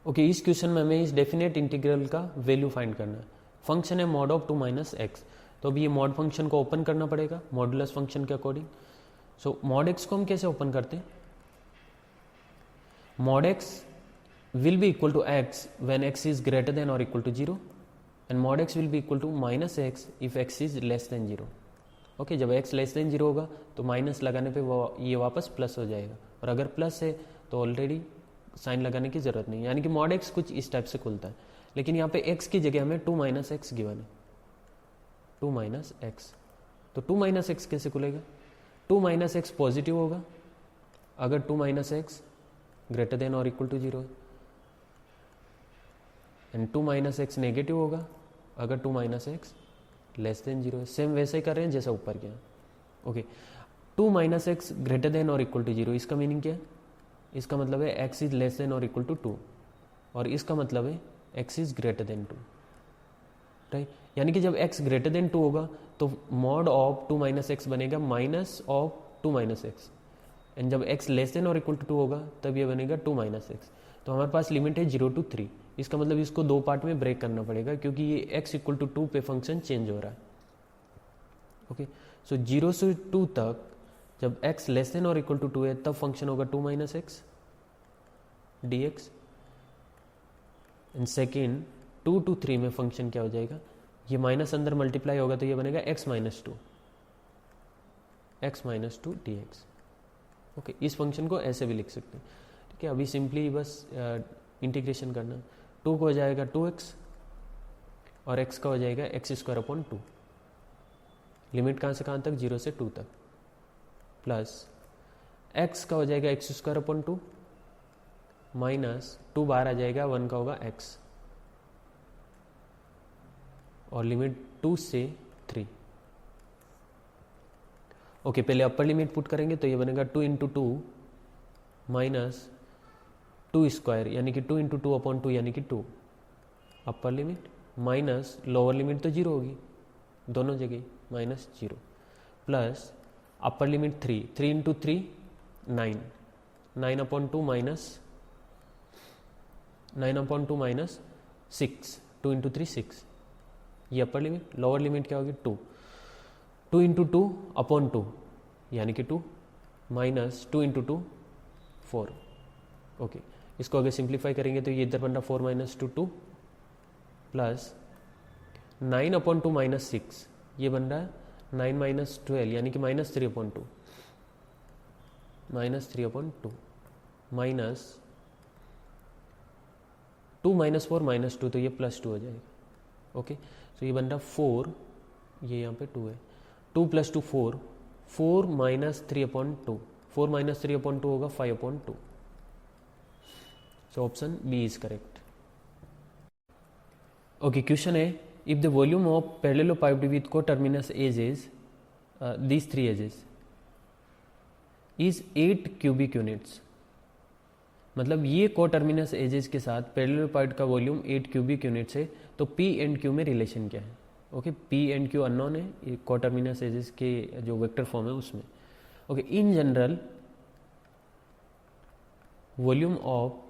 Okay, इस question में हमें इस डेफिनेट इंटीग्रल का वैल्यू फाइंड करना है। फंक्शन है मॉड ऑफ 2 माइनस एक्स, तो अभी ये मॉड फंक्शन को ओपन करना पड़ेगा मॉडुलस फंक्शन के अकॉर्डिंग। सो मॉड एक्स को हम कैसे ओपन करते हैं? Mod x will be equal to x when x is greater than or equal to 0 and mod x will be equal to minus x if x is less than 0। Okay, जब x less than 0 होगा तो minus लगाने पे वो ये वापस plus हो जाएगा, और अगर प्लस है तो ऑलरेडी साइन लगाने की ज़रूरत नहीं, यानी कि मॉड एक्स कुछ इस टाइप से खुलता है। लेकिन यहाँ पे x की जगह हमें 2 माइनस एक्स गिवन है, 2 माइनस एक्स। तो 2 माइनस एक्स कैसे खुलेगा? 2 माइनस एक्स पॉजिटिव होगा अगर 2 माइनस एक्स ग्रेटर देन और इक्वल टू 0 है, एंड 2 माइनस एक्स नेगेटिव होगा अगर 2 माइनस एक्स लेस देन 0 है। सेम वैसे ही कर रहे हैं जैसा ऊपर किया। Okay, 2 minus x greater than और इक्वल टू 0, इसका मीनिंग क्या है? इसका मतलब है एक्स इज लेस देन और इक्वल टू 2, और इसका मतलब है x is greater than 2, right. यानी कि जब एक्स ग्रेटर देन 2 होगा तो मॉड ऑफ 2 माइनस एक्स बनेगा minus of 2 minus x, and जब एक्स लेस देन और इक्वल टू 2 होगा तब ये बनेगा 2 माइनस एक्स। तो हमारे पास लिमिट है 0 to 3। इसका मतलब इसको दो पार्ट में ब्रेक करना पड़ेगा क्योंकि ये x इक्वल टू 2 पे फंक्शन चेंज हो रहा है। ओके, सो 0 से 2 तक जब x लेस देन और इक्वल टू 2 है तब फंक्शन होगा 2 minus x dx, and second 2 to 3 में फंक्शन क्या हो जाएगा? ये माइनस अंदर मल्टीप्लाई होगा तो ये बनेगा x माइनस 2 dx। ओके, इस फंक्शन को ऐसे भी लिख सकते हैं, ठीक है। अभी सिंपली बस इंटीग्रेशन करना, 2 को हो जाएगा 2x और x का हो जाएगा एक्स स्क्वायर अपॉन 2। लिमिट कहाँ से कहाँ तक? 0 से 2 तक, प्लस x का हो जाएगा एक्स स्क्वायर अपॉन 2 माइनस 2 बाहर आ जाएगा, 1 का होगा x, और लिमिट 2 से 3। ओके, पहले अपर लिमिट पुट करेंगे तो ये बनेगा 2 इंटू 2 माइनस 2 स्क्वायर यानी कि 2 इंटू 2 अपॉन 2 यानी कि 2 upper limit, minus lower limit तो 0 होगी दोनों जगह minus 0, plus upper limit 3 into 3 9 upon 2 minus 9 upon 2 minus 6, 2 into 3 6, ये अपर लिमिट। लोअर लिमिट क्या होगी? 2 इंटू 2 अपॉन 2 यानी कि 2 माइनस 2 इंटू 2 4। ओके, इसको अगर सिंप्लीफाई करेंगे तो ये इधर बन रहा 4 माइनस 2 प्लस 9 अपॉन 2 माइनस 6, ये बन रहा है 9 माइनस 12 यानी कि minus 3 upon 2, minus 2 minus 4 minus 2, तो ये प्लस 2 हो जाएगा। ओके, तो ये बन रहा 4, ये यहाँ पे 2 है, 2 plus 2 4 minus 3 upon 2, 4 minus 3 upon 2 होगा 5 upon 2। So option B is correct. Okay, question है, if the volume of parallelepiped with coterminous edges, these three edges, is 8 cubic units, मतलब ये कोटर्मिनस एजेस के साथ पैरेललोपाइड का वॉल्यूम 8 क्यूबिक यूनिट्स है, तो P and Q में रिलेशन क्या है? Okay, P and Q unknown है, ये कोटर्मिनस एजेस के जो वेक्टर फॉर्म है उसमें। Okay, in general volume of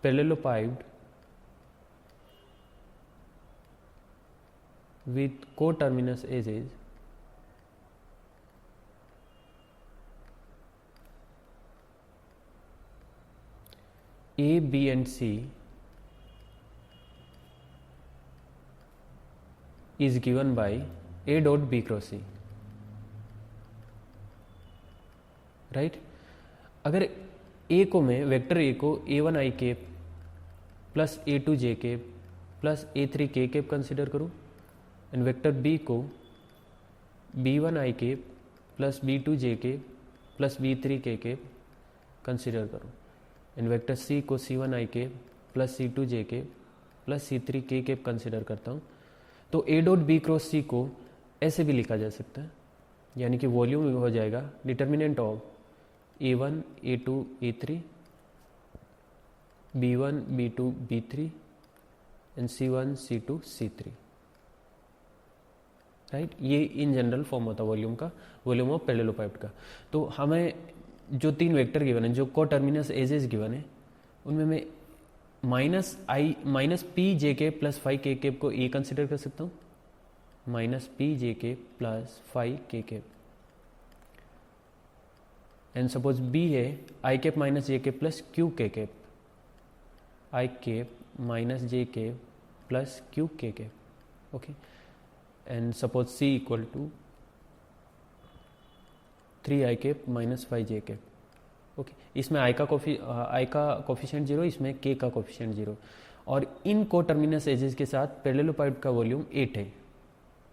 parallelepiped with coterminous edges A, B and C is given by A dot B cross C, right. अगर A को मैं vector A को A1 i cap plus A2 j cap plus A3 k cap consider करूँ, and vector B को B1 i cap plus B2 j cap plus B3 k cap consider करूँ, and vector C को C1 i cap plus C2 j cap plus C3 k cap consider करता हूँ, तो A dot B cross C को ऐसे भी लिखा जा सकता है, यानी कि वॉल्यूम हो जाएगा determinant of A1 A2 A3 B1 B2 B3 and C1 C2 C3, right. ये इन जनरल फॉर्म होता है वॉल्यूम का, वॉल्यूम ऑफ पैरेललोपाइड का। तो हमें जो 3 वेक्टर गिवन है, जो को टर्मिनस एजेस गिवन है, उनमें मैं माइनस पी जे के प्लस 5 के केप को ए कंसिडर कर सकता हूँ, माइनस पी जे के प्लस 5 के केप, एंड सपोज बी है i cap minus j cap plus q k cap, i cap minus j cap plus q k cap, okay, and suppose c equal to 3 i cap minus 5 j cap, okay. इसमें i का coefficient 0, इसमें के का coefficient 0, और इन को terminus edges के साथ पैरेललोपाइड का वॉल्यूम 8 है,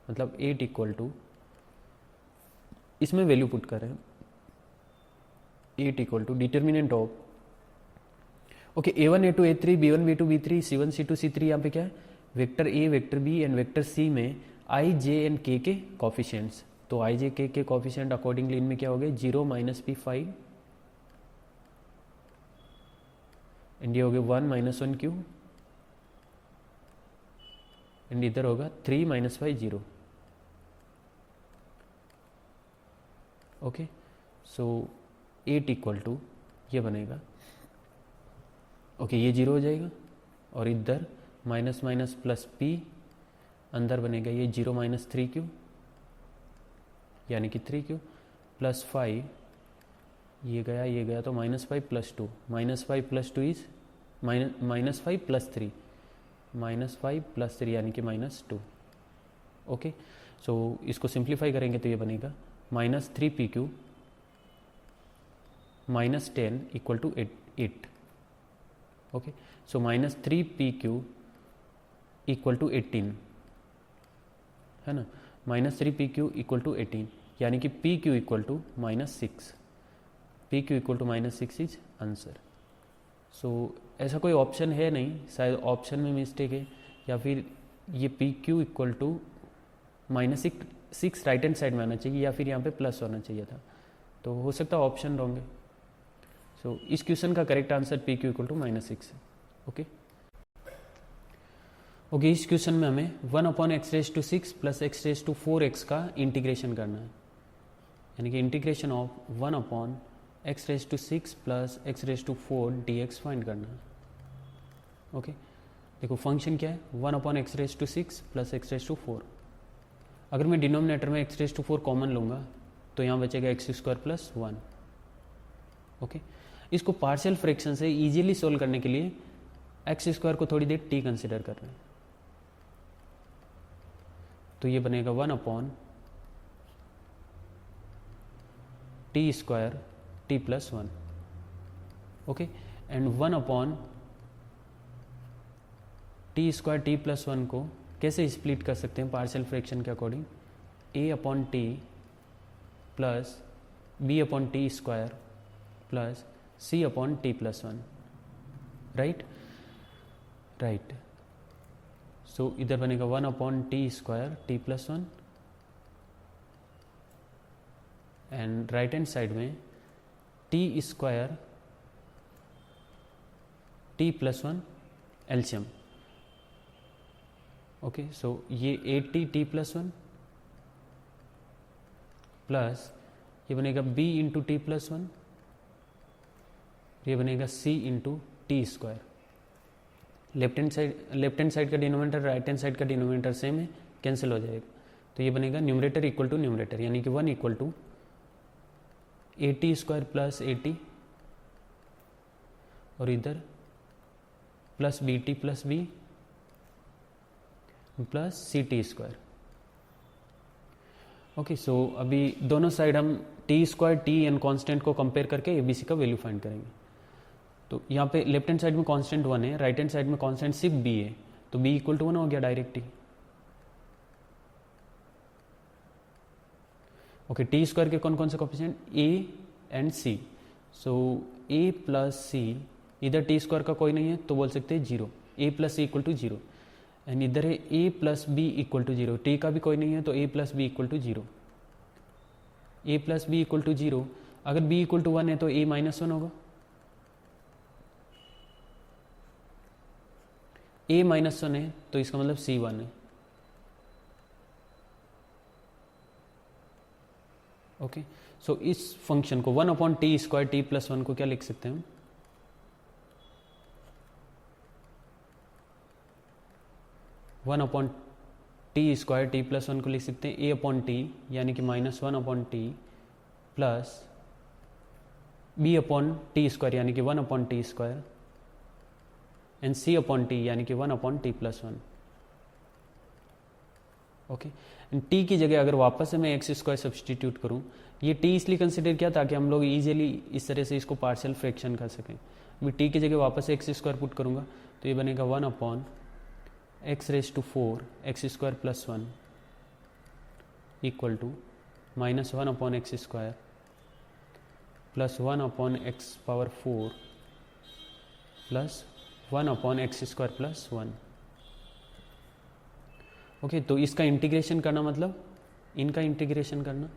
मतलब 8 इक्वल टू, इसमें वैल्यू पुट कर रहे हैं, 8 equal to determinant of, okay, a1 a2 a3 b1 b2 b3 c1 c2 c3, यहाँ पे क्या है, vector A vector B and vector C में आई जे एंड के कोफिशिएंट्स, तो आई जे के कोफिशिएंट अकॉर्डिंगली इनमें क्या हो गए, 0 माइनस पी 5, एंड ये हो गया 1 माइनस 1 क्यू, एंड इधर होगा 3 minus 5 0, okay. So 8 equal to ये बनेगा, ओके, ये 0 हो जाएगा, और इधर माइनस माइनस प्लस पी, अंदर बनेगा ये 0 माइनस 3 क्यू, यानी कि 3 क्यू प्लस 5, ये गया तो minus 5 plus 2, minus 5 plus 2 is minus 5 plus 3, minus 5 plus 3 यानी कि माइनस 2, ओके। सो इसको सिंप्लीफाई करेंगे तो ये बनेगा minus 3 p q minus 10 equal to 8, okay. So minus 3 p Q equal to 18, है ना, minus 3 p Q equal to 18, यानी कि p Q equal to minus 6, p Q equal to minus 6 is answer. So ऐसा कोई option है नहीं, शायद option में मिस्टेक है, या फिर ये P Q equal to minus 6 right hand side में आना चाहिए, या फिर यहाँ पे प्लस होना चाहिए था, तो हो सकता है ऑप्शन रॉन्ग है। सो इस क्वेश्चन का correct answer p Q equal to minus 6 है, ओके। ओके, इस क्वेश्चन में हमें 1 upon x raise to 6 plus x raise to 4x का इंटीग्रेशन करना है, यानी कि integration of 1 upon x raise to 6 plus x raise to 4 dx find करना है, ओके। देखो फंक्शन क्या है, 1 upon x raise to 6 plus x raise to 4, अगर मैं डिनोमिनेटर में एक्स रेज टू 4 कॉमन लूँगा तो यहाँ बचेगा एक्स स्क्वायर प्लस 1, ओके। इसको पार्शियल फ्रैक्शन से इजीली सोल्व करने के लिए एक्स स्क्वायर को थोड़ी देर t कंसिडर कर रहे हैं, तो ये बनेगा 1 upon t square t plus 1, okay, and 1 upon t square t plus 1 को कैसे स्प्लिट कर सकते हैं पार्शियल फ्रैक्शन के according, a upon t plus b upon t square plus c upon t plus 1, right. So इधर बनेगा 1 upon t square t plus 1, and right hand side में t square t plus 1 LCM, okay. So ये 8t T plus 1 plus ये बनेगा b into T plus 1, ये बनेगा c into T square, left hand side का denominator right hand side का denominator same है, cancel हो जाएगा, तो ये बनेगा न्यूमरेटर इक्वल टू न्यूमरेटर, यानी कि 1 इक्वल टू 80 स्क्वायर प्लस 80, और इधर plus b t plus b plus c t square, okay. So अभी दोनों साइड हम t square t and constant को कंपेयर करके एबीसी का वैल्यू फाइंड करेंगे। तो यहाँ पे लेफ्ट हैंड साइड में कांस्टेंट 1 है, राइट हैंड साइड में कांस्टेंट सिर्फ b है, तो b इक्वल टू 1 हो गया डायरेक्ट ही, ओके। टी स्क्वायर के कौन कौन से coefficient, a and c, so a plus c, इधर टी स्क्वायर का कोई नहीं है तो बोल सकते हैं 0, a plus c equal to 0, and इधर है a plus b equal to 0, t का भी कोई नहीं है तो a plus b equal to 0, a plus b equal to 0, अगर b इक्वल टू 1 है तो a माइनस 1 होगा, a माइनस 1 है तो इसका मतलब c 1 है, ओके। सो इस फंक्शन को 1/t² t+1 को क्या लिख सकते हैं हम? वन अपॉन t² t+1 को लिख सकते हैं a/t यानी कि -1/t प्लस b/t² यानी कि 1/t² एंड c/t यानी कि 1/t+1. ओके, एंड t की जगह अगर वापस से मैं x² सब्सटीट्यूट करूं, ये t इसलिए कंसिडर किया ताकि हम लोग इजीली इस तरह से इसको पार्शियल फ्रैक्शन कर सकें. अभी t की जगह वापस से x² पुट करूंगा तो ये बनेगा 1/x⁴ x² + 1 equal to -1/x² plus 1/x⁴ plus 1/x² + 1. Okay, तो इसका इंटीग्रेशन करना मतलब इनका इंटीग्रेशन करना.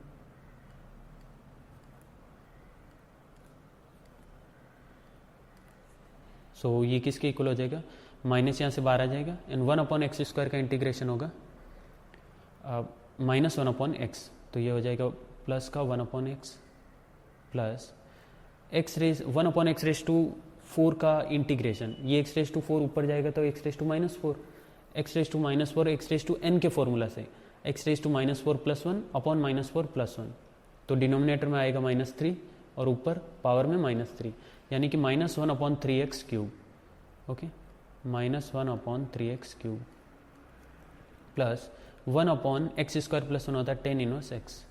सो ये किसके इक्वल हो जाएगा? माइनस यहाँ से बाहर आ जाएगा एंड 1/x² का इंटीग्रेशन होगा -1/x, तो ये हो जाएगा प्लस का 1/x प्लस 1/x⁴ का इंटीग्रेशन. ये x⁴ ऊपर जाएगा तो x⁻⁴, x⁻⁴ x⁻n के फॉर्मूला से x⁻⁻4 + 1 अपॉन -4 + 1, तो डिनोमिनेटर में आएगा -3 और ऊपर पावर में -3 यानी कि -1/3x³ okay, -1/3x³ plus 1/x² + 1 होता है tan 1x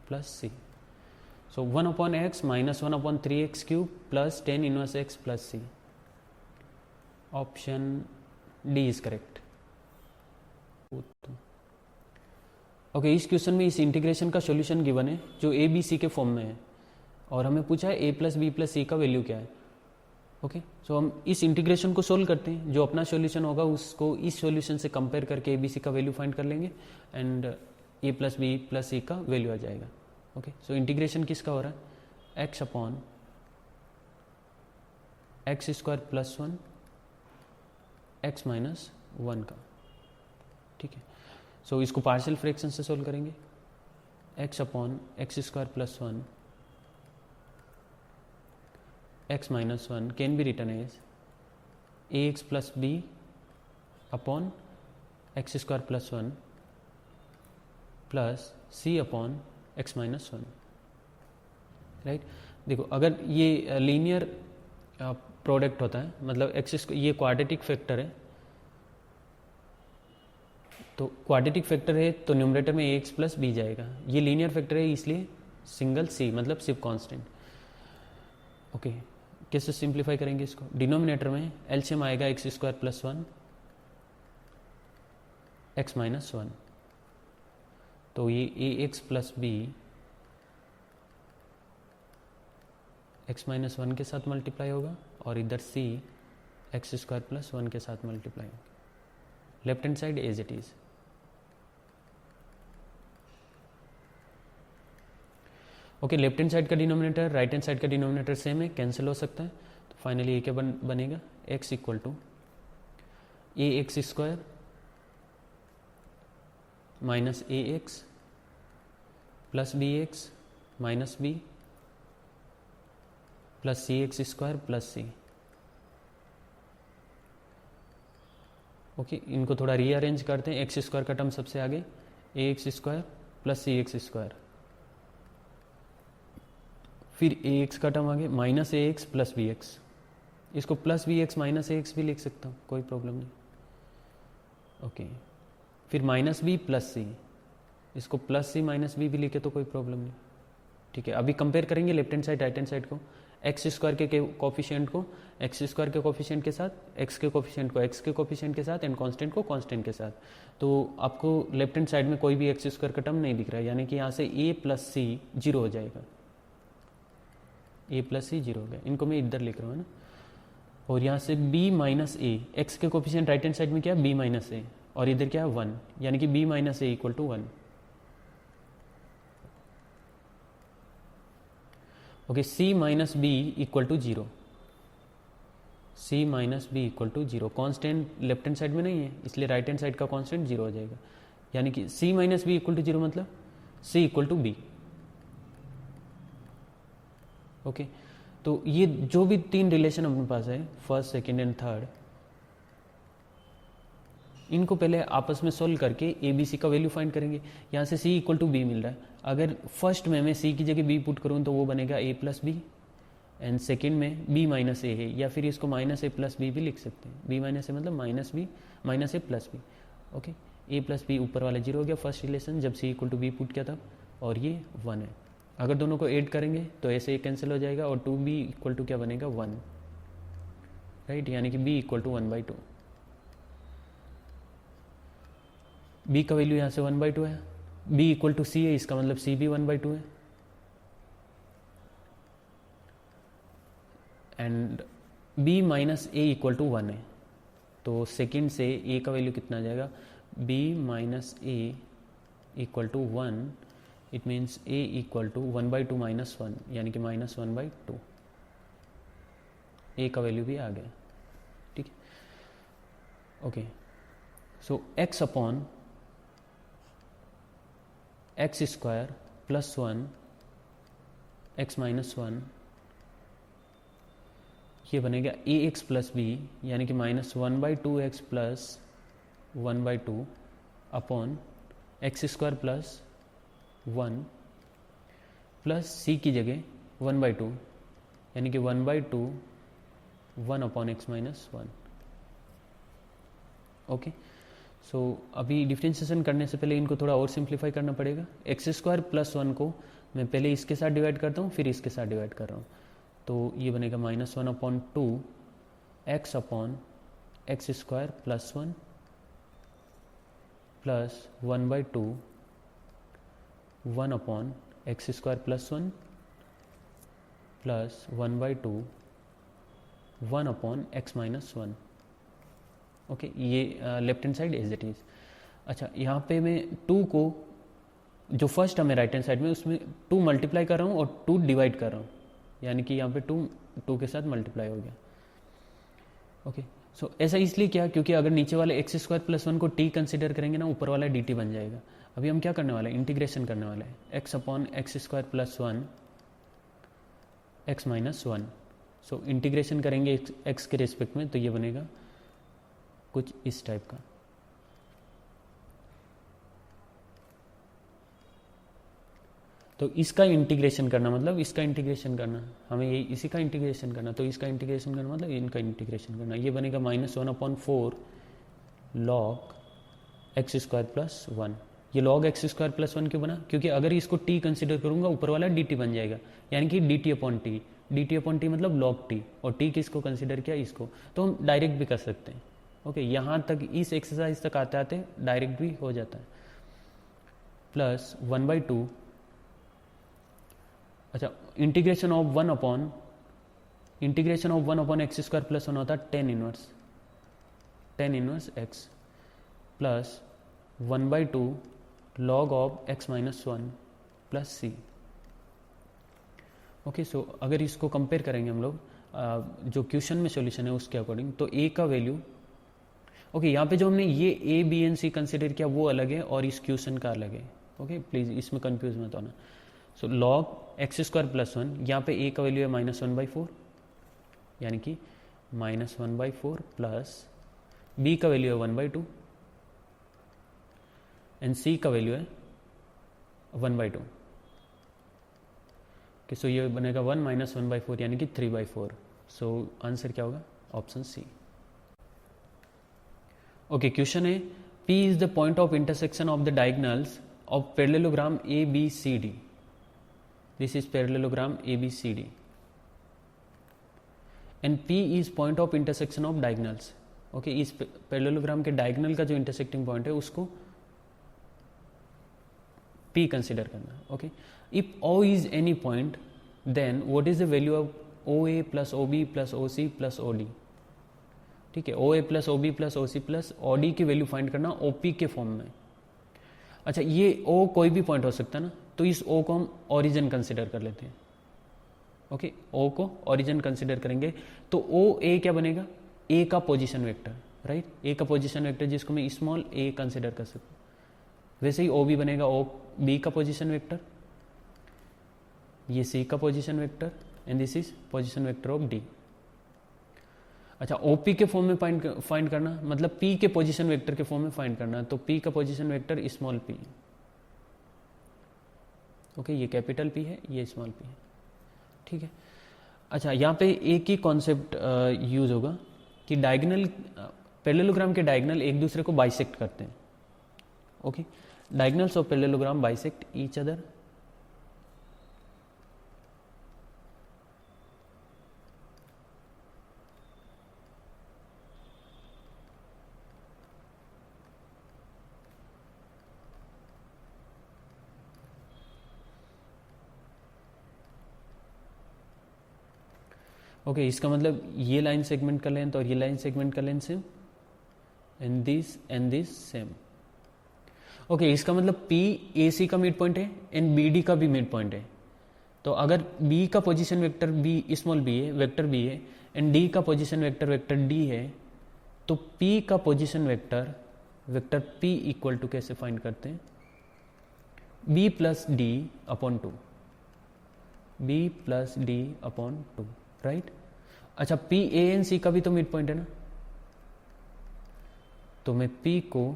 plus c. So 1/x -1/3x³ plus tan 1x plus c. Option D is correct. Okay, इस क्वेश्चन में इस इंटीग्रेशन का सॉल्यूशन गिवन है जो ए बी सी के फॉर्म में है और हमें पूछा है a + b + c का वैल्यू क्या है. ओके, सो हम इस इंटीग्रेशन को सोल्व करते हैं. जो अपना सॉल्यूशन होगा उसको इस सॉल्यूशन से कंपेयर करके ए बी सी का वैल्यू फाइंड कर लेंगे एंड a + b + c का वैल्यू आ जाएगा. ओके, सो इंटीग्रेशन किसका हो रहा है? x/x² + 1 x - 1 का. ठीक है, सो इसको पार्शियल फ्रैक्शन से सोल्व करेंगे. x/x² + 1 x - 1 can be written as ax + b upon x² + 1 plus c upon x - 1. Right, देखो अगर ये लीनियर प्रोडक्ट होता है मतलब ये क्वाड्रेटिक फैक्टर है, तो क्वाड्रेटिक फैक्टर है तो न्यूमरेटर में ax + b जाएगा. ये लीनियर फैक्टर है इसलिए सिंगल c मतलब सिर्फ कांस्टेंट. ओके, कैसे सिंप्लीफाई करेंगे इसको? डिनोमिनेटर में एलसीएम आएगा x² + 1 x - 1, तो ये ax + b x - 1 के साथ मल्टीप्लाई होगा और इधर c x² + 1 के साथ मल्टीप्लाई होगा. Left hand side as it is. Okay, left hand side का डिनोमिनेटर राइट हैंड साइड का डिनोमिनेटर सेम है, कैंसिल हो सकता है. तो फाइनली ये क्या बनेगा? x = ax² minus ax plus bx minus b plus cx² plus c. Okay, इनको थोड़ा रीअरेंज करते हैं. x² का टर्म सबसे आगे ax² प्लस cx², फिर ax का टर्म आगे माइनस ax प्लस bx. इसको प्लस bx माइनस ax भी लिख सकता हूँ, कोई प्रॉब्लम नहीं. ओके, फिर माइनस b प्लस c. इसको प्लस c माइनस b भी लिखे तो कोई प्रॉब्लम नहीं. ठीक है, अभी कंपेयर करेंगे left hand side right hand side को. x² के कोफिशिएंट को x² के कोफिशिएंट के साथ, x के कोफिशिएंट को x के कोफिशिएंट के साथ एंड कांस्टेंट को कांस्टेंट के साथ. तो आपको लेफ्ट हैंड साइड में कोई भी x² का टर्म नहीं दिख रहा है, यानी कि यहाँ से a + c 0 हो जाएगा. a + c 0 हो गया. इनको मैं इधर लिख रहा हूँ ना. और यहाँ से b - a, x के कोफिशिएंट राइट हैंड साइड में क्या है? b - a और इधर क्या है? 1, यानी कि b - a = 1. Okay, c - b = 0. c - b = 0. Constant left hand side में नहीं है इसलिए राइट हैंड साइड का कांस्टेंट 0 हो जाएगा. यानी कि c - b = 0 मतलब c = b. ओके, तो ये जो भी तीन रिलेशन अपने पास है, फर्स्ट, सेकेंड एंड थर्ड, इनको पहले आपस में सोल्व करके ए बी सी का वैल्यू फाइंड करेंगे। यहाँ से सी इक्वल टू बी मिल रहा है, अगर फर्स्ट में मैं सी की जगह बी पुट करूँ तो वो बनेगा ए प्लस बी, एंड सेकेंड में बी माइनस ए है, या फिर इसको माइनस ए प्लस बी भी लिख सकते हैं। बी माइनस ए मतलब माइनस बी माइनस ए प्लस बी। ओके, ए प्लस बी ऊपर वाला जीरो हो गया फर्स्ट रिलेशन जब सी इक्वल टू बी पुट किया था, और ये 1 है। अगर दोनों को ऐड करेंगे तो ऐसे ये कैंसिल हो जाएगा, और 2b इक्वल टू क्या बनेगा 1, राइट, यानी कि b इक्वल टू 1/2। b का वैल्यू यहाँ से 1/2 है, b इक्वल टू c है, इसका मतलब c भी 1/2 है, and b minus a equal to 1 है। तो सेकेंड से a का वैल्यू कितना आ जाएगा, b minus a equal to 1, it means a equal to 1/2 minus 1, यानी कि माइनस 1/2। a का वैल्यू भी आ गया, ठीक है। Okay, so x upon x square plus 1 x minus 1, ये बनेगा ए एक्स प्लस बी, यानी कि minus 1/2x plus 1/2 upon x square plus 1 plus c की जगह 1/2, यानी कि 1/2 1 upon x minus 1। Okay, so अभी डिफ्रेंशिएशन करने से पहले इनको थोड़ा और सिंप्लीफाई करना पड़ेगा। एक्स स्क्वायर प्लस 1 को मैं पहले इसके साथ डिवाइड करता हूँ, फिर इसके साथ डिवाइड कर रहा हूँ, तो ये बनेगा minus 1 upon 2 x upon x square plus 1 plus 1/2 1 upon x square plus 1 plus 1/2 1 upon x minus 1। Okay, ये left hand side as it is. अच्छा, यहाँ पे मैं 2 को, जो फर्स्ट टर्म है राइट हैंड साइड में, उसमें 2 मल्टीप्लाई कर रहा हूँ और 2 डिवाइड कर रहा हूँ, यानी कि यहाँ पे 2 के साथ मल्टीप्लाई हो गया। ओके, सो ऐसा इसलिए क्या, क्योंकि अगर नीचे वाले एक्स स्क्वायर प्लस 1 को टी कंसिडर करेंगे ना, ऊपर वाला डी टी बन जाएगा। अभी हम क्या करने वाले हैं, इंटीग्रेशन करने वाले हैं, x upon x square plus 1 x minus 1। So integration करेंगे एक्स के रिस्पेक्ट में, तो ये बनेगा कुछ इस टाइप का। तो इसका इंटीग्रेशन करना मतलब इसका इंटीग्रेशन करना, हमें ये इसी का इंटीग्रेशन करना, तो इसका इंटीग्रेशन करना मतलब इनका इंटीग्रेशन करना। ये बनेगा minus 1/4 log x square plus 1। ये लॉग एक्स स्क्वायर प्लस 1 क्यों बना, क्योंकि अगर इसको टी कंसिडर करूंगा ऊपर वाला डी टी बन जाएगा, यानी कि D T upon T. D T upon T मतलब लॉग टी, और टी किसको कंसिडर किया, इसको। तो हम डायरेक्ट भी कर सकते हैं। ओके, यहाँ तक इस एक्सरसाइज तक आते आते डायरेक्ट भी हो जाता है। प्लस 1/2, अच्छा, integration of 1 upon x square plus 1 होता है tan inverse x, plus 1/2 log of x minus 1 plus c. Okay, so अगर इसको कंपेयर करेंगे हम लोग जो क्वेश्चन में सॉल्यूशन है उसके अकॉर्डिंग, तो ए का वैल्यू, ओके, यहाँ पे जो हमने ये A B and C consider किया वो अलग है और इस क्वेश्चन का अलग है। ओके, प्लीज इसमें कंफ्यूज मत होना। So log x square plus 1, यहाँ पे ए का वैल्यू है माइनस 1/4, यानी कि माइनस 1/4 प्लस बी का वैल्यू है 1/2 एंड सी का वैल्यू है 1/2। कि सो ये बनेगा 1 माइनस 1/4, यानी कि 3/4। सो आंसर क्या होगा, ऑप्शन सी। ओके, क्वेश्चन है P is the point of intersection of the diagonals of parallelogram ABCD. This is parallelogram ABCD. And P is point of intersection of diagonals. Okay, इस parallelogram के diagonal का जो intersecting point है उसको P consider करना। Okay, if O is any point, then what is the value of OA plus OB plus OC plus OD? ठीक है, OA plus OB plus OC plus OD की value find करना OP के form में। अच्छा, ये O कोई भी पॉइंट हो सकता है ना, तो इस O को हम ओरिजिन कंसिडर कर लेते हैं। ओके, O को ओरिजिन कंसिडर करेंगे तो OA क्या बनेगा, A का पोजीशन वेक्टर, राइट, A का पोजीशन वेक्टर जिसको मैं स्मॉल a कंसिडर कर सकता हूँ। वैसे ही OB बनेगा B का पोजीशन वेक्टर, ये C का position vector and this is position vector of D. अच्छा, ओपी के फॉर्म में फाइंड करना, मतलब पी के पोजीशन वेक्टर के फॉर्म में फाइंड करना, तो पी का position vector small P. Okay, ये कैपिटल पी है, ये स्मॉल पी है, ठीक है। अच्छा, यहाँ पे एक ही कॉन्सेप्ट यूज होगा कि डायगोनल, पैरेललोग्राम के डायगोनल एक दूसरे को बाइसेक्ट करते हैं। Okay, diagonals of parallelogram bisect each other. Okay, इसका मतलब ये लाइन सेगमेंट का लेंथ और ये लाइन सेगमेंट का length same, and this same. Okay, इसका मतलब पी ए सी का मिड पॉइंट है एंड बी डी का भी मिड पॉइंट है। तो अगर बी का position vector b small b है, वेक्टर बी है, एंड डी का पोजीशन वेक्टर डी है, तो पी का position vector p equal to कैसे फाइंड करते हैं, b plus d upon two, b plus d upon two, right. अच्छा, पी ए एन सी का भी तो मिड पॉइंट है ना, तो मैं पी को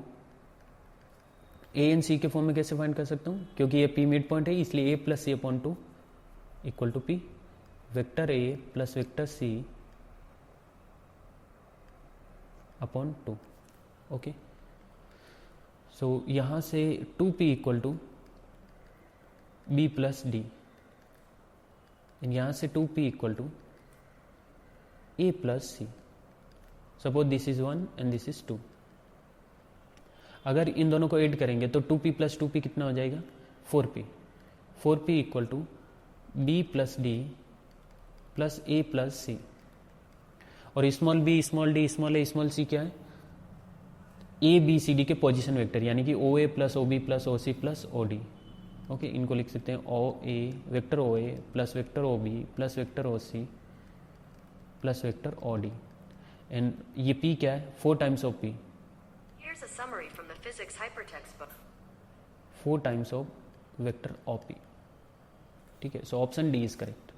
ए एन सी के फॉर्म में कैसे फाइंड कर सकता हूं, क्योंकि ये पी मिड पॉइंट है, इसलिए a plus c upon two equal to p, vector a plus vector c upon two. Okay, so यहां से 2p equal to b plus d, यहां से 2p equal to a plus c. Suppose this is 1 and this is 2। अगर इन दोनों को add करेंगे तो 2p plus 2p कितना हो जाएगा, 4p। 4p equal to b plus d plus a plus c. और small b small d small a small c क्या है, a b c d के पोजीशन वेक्टर, यानी कि o a plus o b plus o c plus o d। Okay, इनको लिख सकते हैं o a vector o a plus vector o b plus vector o c plus vector o d, and ये p क्या है, 4 times of p, 4 times of vector o p, ठीक है। So option D is correct.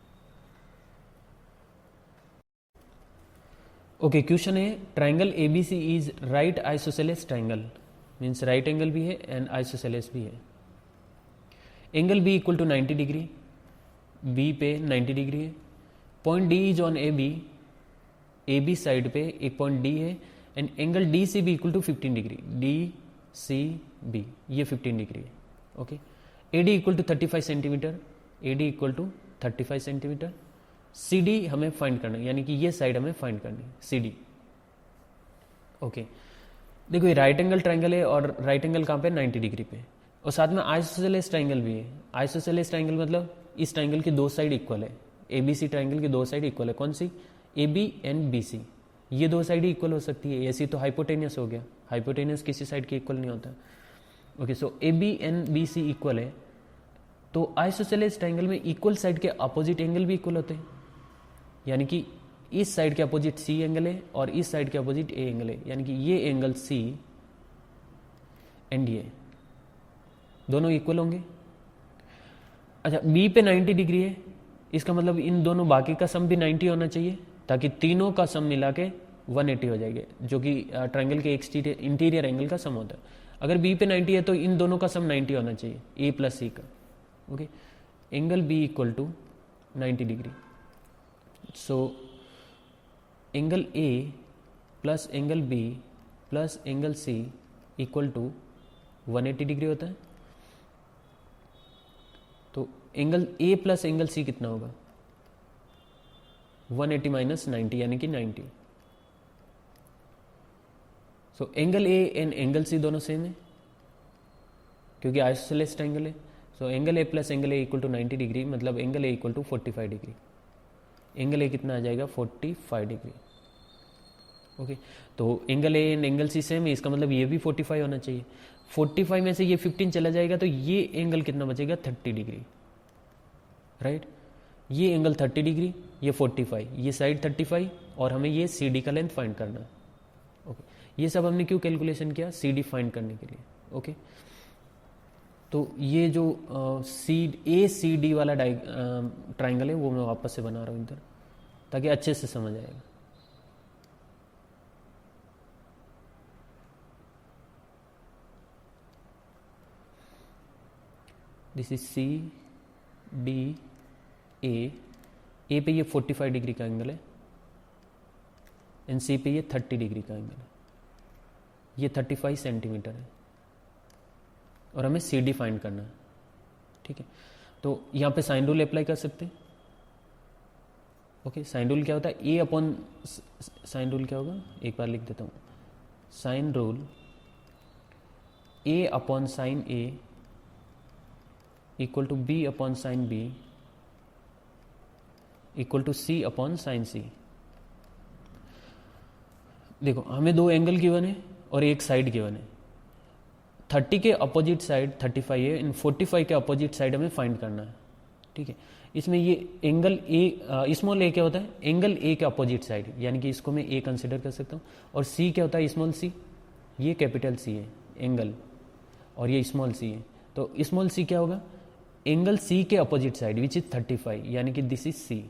Okay, question है triangle ABC is right isosceles triangle, means right angle भी है and isosceles भी है। Angle B equal to 90 degree, B पे 90 degree है। Point D is on A B side पे एक पॉइंट डी है, and angle D C B equal to 15 degree, D C B ये 15 डिग्री है। Okay, A D equal to 35 centimetre, A D equal to 35 centimetre. C D हमें find करना है, यानी कि ये साइड हमें फाइंड करनी है, सी डी। ओके, देखो ये राइट एंगल ट्राइंगल है और राइट एंगल कहाँ पे, 90 डिग्री पे, और साथ में आइसोसेलेस ट्राइंगल भी है। आइसोसेलेस ट्राइंगल मतलब इस ट्राइंगल की दो साइड इक्वल है, एबीसी ट्राइंगल की दो साइड इक्वल है। कौन सी, A B and B C, ये दो साइड इक्वल हो सकती है। ऐसी तो हाइपोटेनियस हो गया, हाइपोटेनियस किसी साइड के इक्वल नहीं होता। Okay, so A B and B C equal है, तो आइसोसेलेस ट्राइंगल में इक्वल साइड के अपोजिट एंगल भी इक्वल होते हैं, यानी कि इस साइड के अपोजिट सी एंगल है और इस साइड के अपोजिट ए एंगल है, यानी कि ये एंगल सी एंड ये दोनों इक्वल होंगे। अच्छा, बी पे 90 डिग्री है, इसका मतलब इन दोनों बाकी का सम भी 90 होना चाहिए, ताकि तीनों का सम मिला के 180 हो जाएगा, जो कि ट्राइंगल के इंटीरियर एंगल का सम होता है। अगर बी पे 90 है तो इन दोनों का सम 90 होना चाहिए, ए प्लस सी का। Okay, angle B equal to 90 degree, so angle A plus angle B plus angle C equal to 180 degree होता है। तो angle A plus angle C कितना होगा, 180 माइनस 90 यानी कि 90। So angle A and angle C दोनों same है क्योंकि आइसोसेलेस ट्राइंगल है। So angle A plus angle A equal to 90 degree, मतलब angle A equal to 45 degree. Angle A कितना आ जाएगा, 45 डिग्री। ओके, तो angle A and angle C same है, इसका मतलब ये भी 45 होना चाहिए। 45 में से ये 15 चला जाएगा तो ये एंगल कितना बचेगा, 30 डिग्री, राइट। ये एंगल 30 डिग्री, ये 45, ये साइड 35, और हमें ये सी डी का लेंथ फाइंड करना है। ओके, ये सब हमने क्यों कैलकुलेशन किया, सी डी फाइंड करने के लिए। ओके, तो ये जो सी डी वाला ट्राइंगल है वो मैं वापस से बना रहा हूँ इधर, ताकि अच्छे से समझ आएगा। This is C D A पे ये 45 डिग्री का एंगल है, एंड सी पे ये 30 डिग्री का एंगल है, ये 35 सेंटीमीटर है, और हमें सी डी फाइंड करना है। ठीक है, तो यहाँ पे साइन रूल अप्लाई कर सकते हैं। ओके, साइन रूल क्या होता है, ए अपॉन, साइन रूल क्या होगा, एक बार लिख देता हूँ, sine rule a upon sine A equal to b upon sine B equal to c upon sine C. देखो हमें दो एंगल गिवन है और एक साइड गिवन है, 30 के अपोजिट साइड 35 है, इन 45 के अपोजिट साइड हमें फाइंड करना है। ठीक है, इसमें ये एंगल ए, स्मॉल ए क्या होता है, एंगल ए के अपोजिट साइड, यानी कि इसको मैं ए कंसिडर कर सकता हूँ। और सी क्या होता है, स्मॉल सी, ये कैपिटल सी है एंगल, और ये स्मॉल सी है। तो स्मॉल सी क्या होगा, एंगल सी के अपोजिट साइड विच इज 35, यानी कि दिस इज सी।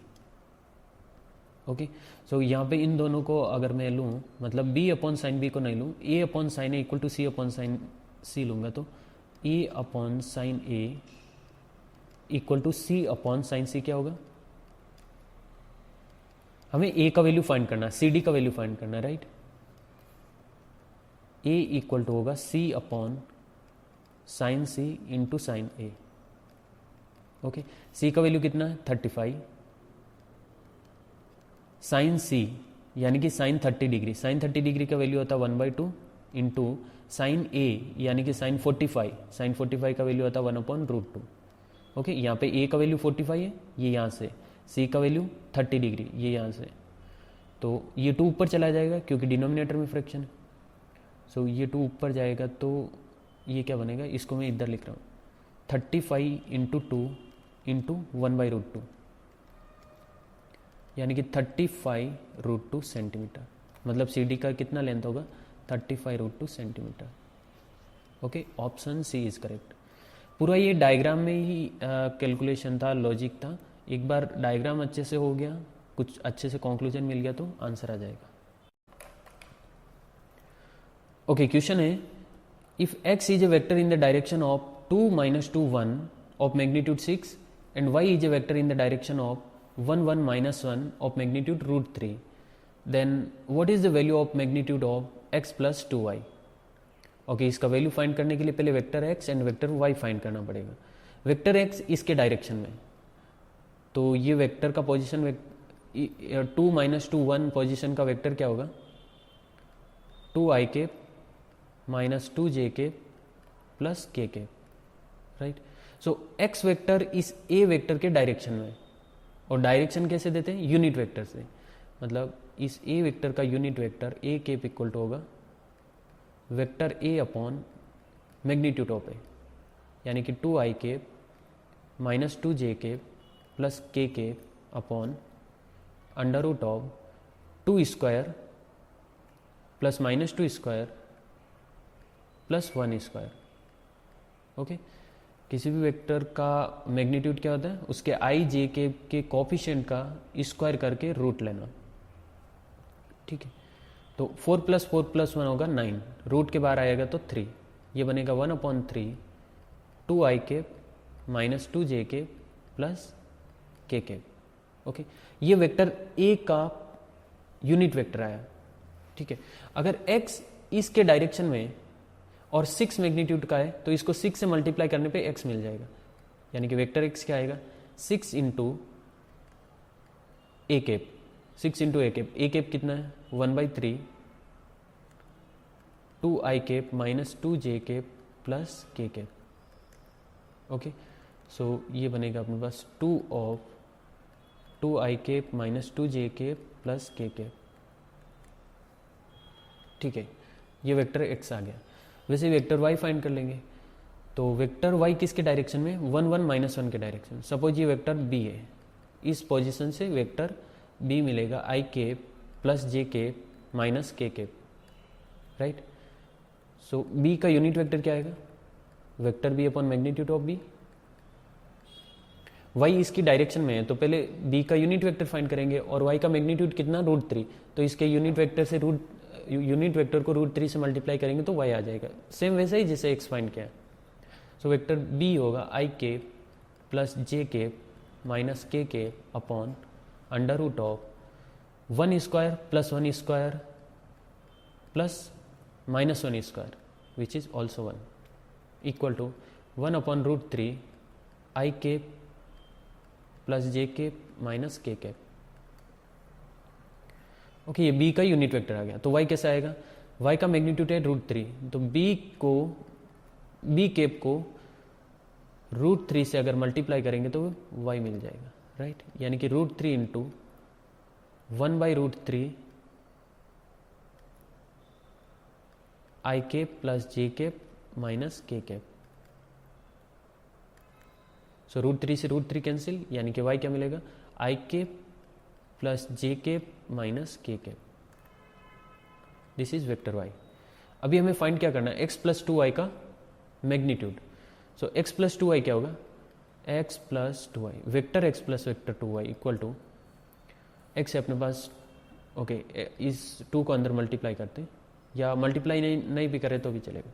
ओके, सो यहाँ पे इन दोनों को अगर मैं लूँ, मतलब बी अपॉन साइन बी को नहीं लूँ, a upon sine A equal to c upon sine C लूँगा, तो a upon sine A equal to c upon sine C क्या होगा, हमें ए का वैल्यू फाइंड करना है, सी डी का वैल्यू फाइंड करना है, राइट। ए इक्वल टू होगा c upon sine C into sine A. Okay, c का वैल्यू कितना है 35, साइन सी यानी कि साइन 30 डिग्री, साइन 30 डिग्री का वैल्यू होता है 1/2 इंटू साइन ए यानी कि साइन 45, साइन 45 का वैल्यू होता है 1/√2। ओके, यहाँ पे ए का वैल्यू 45 है, ये यहाँ से, सी का वैल्यू 30 डिग्री, ये यहाँ से, तो ये 2 ऊपर चला जाएगा क्योंकि डिनोमिनेटर में फ्रैक्शन है। सो ये 2 ऊपर जाएगा तो ये क्या बनेगा, इसको मैं इधर लिख रहा हूँ, 35 इंटू 2 इंटू 1/√2, यानी कि 35√2 सेंटीमीटर, मतलब सी डी का कितना लेंथ होगा 35√2 centimetre. Okay, option C is correct. पूरा ये डायग्राम में ही कैलकुलेशन था, लॉजिक था, एक बार डायग्राम अच्छे से हो गया, कुछ अच्छे से कंक्लूजन मिल गया तो आंसर आ जाएगा। ओके, क्वेश्चन है, if x is a vector in the direction of 2 - 2 1 of magnitude 6 and y is a vector in the direction of 1 1 - 1 of magnitude √3, then what is the value of magnitude of x plus 2y। Okay, इसका value find करने के लिए पहले vector x and vector y find करना पड़ेगा। Vector x इसके direction में, तो ये वेक्टर का पोजीशन 2 - 2 1 पोजीशन का वेक्टर क्या होगा, 2i cap minus 2j cap plus k cap, right. So x vector इस a वेक्टर के डायरेक्शन में, और डायरेक्शन कैसे देते हैं, यूनिट वेक्टर से, मतलब इस a वेक्टर का unit vector a cap equal to होगा vector a upon magnitude of a, यानी कि 2i cap minus 2j cap plus k cap upon under root of 2 square plus minus 2 square plus 1 square. Okay, किसी भी vector का magnitude क्या होता है, उसके आई जे के कोफिशिएंट का स्क्वायर करके रूट लेना। ठीक है, तो 4 + 4 + 1 होगा 9, रूट के बाहर आएगा तो 3, ये बनेगा 1/3 2i cap minus 2j cap plus k cap. Okay, ये वेक्टर a का यूनिट वेक्टर आया। ठीक है, अगर x इसके डायरेक्शन में और 6 मैग्नीट्यूड का है तो इसको 6 से मल्टीप्लाई करने पे x मिल जाएगा, यानी कि वेक्टर x क्या आएगा 6 into a cap, 6 into a cap कितना है 1/3 2i cap minus 2j cap plus k cap. Okay, so ये बनेगा अपने पास 2 of 2i cap minus 2j cap plus k cap. ठीक है, ये वेक्टर x आ गया। वैसे वेक्टर y फाइंड कर लेंगे, तो वेक्टर y किसके डायरेक्शन में 1 1 - 1 के डायरेक्शन। सपोज ये वेक्टर b है, इस पोजीशन से वेक्टर b मिलेगा i cap plus j cap minus k cap, right. So b का यूनिट वेक्टर क्या आएगा vector b upon magnitude of b. Y इसकी डायरेक्शन में है तो पहले बी का यूनिट वेक्टर फाइंड करेंगे और वाई का मैग्नीट्यूड कितना √3, तो इसके यूनिट वेक्टर को √3 से मल्टीप्लाई करेंगे तो वाई आ जाएगा। सेम वैसे ही जैसे एक्स फाइंड किया। सो वेक्टर बी होगा आई के प्लस जे के minus k upon √1 square plus 1 square plus minus 1 square which is also 1 equal to 1 upon √3 i के प्लस जे के माइनस के। ओके, ये बी का यूनिट वेक्टर आ गया। तो वाई कैसे आएगा? वाई का मैग्नीट्यूड है √3, तो बी केप को √3 से अगर मल्टीप्लाई करेंगे तो वाई मिल जाएगा, राइट। यानी कि √3 into 1/√3 i cap plus j cap minus k cap. So √3 से √3 कैंसिल, यानी कि वाई क्या मिलेगा? I cap plus j cap minus k cap. This is vector y. अभी हमें फाइंड क्या करना है? एक्स प्लस 2y का मैग्नीट्यूड। सो एक्स प्लस 2y क्या होगा? X plus 2y, vector x plus vector 2y equal to x है अपने पास। ओके, इस 2 को अंदर मल्टीप्लाई करते हैं, या मल्टीप्लाई नहीं भी करें तो भी चलेगा।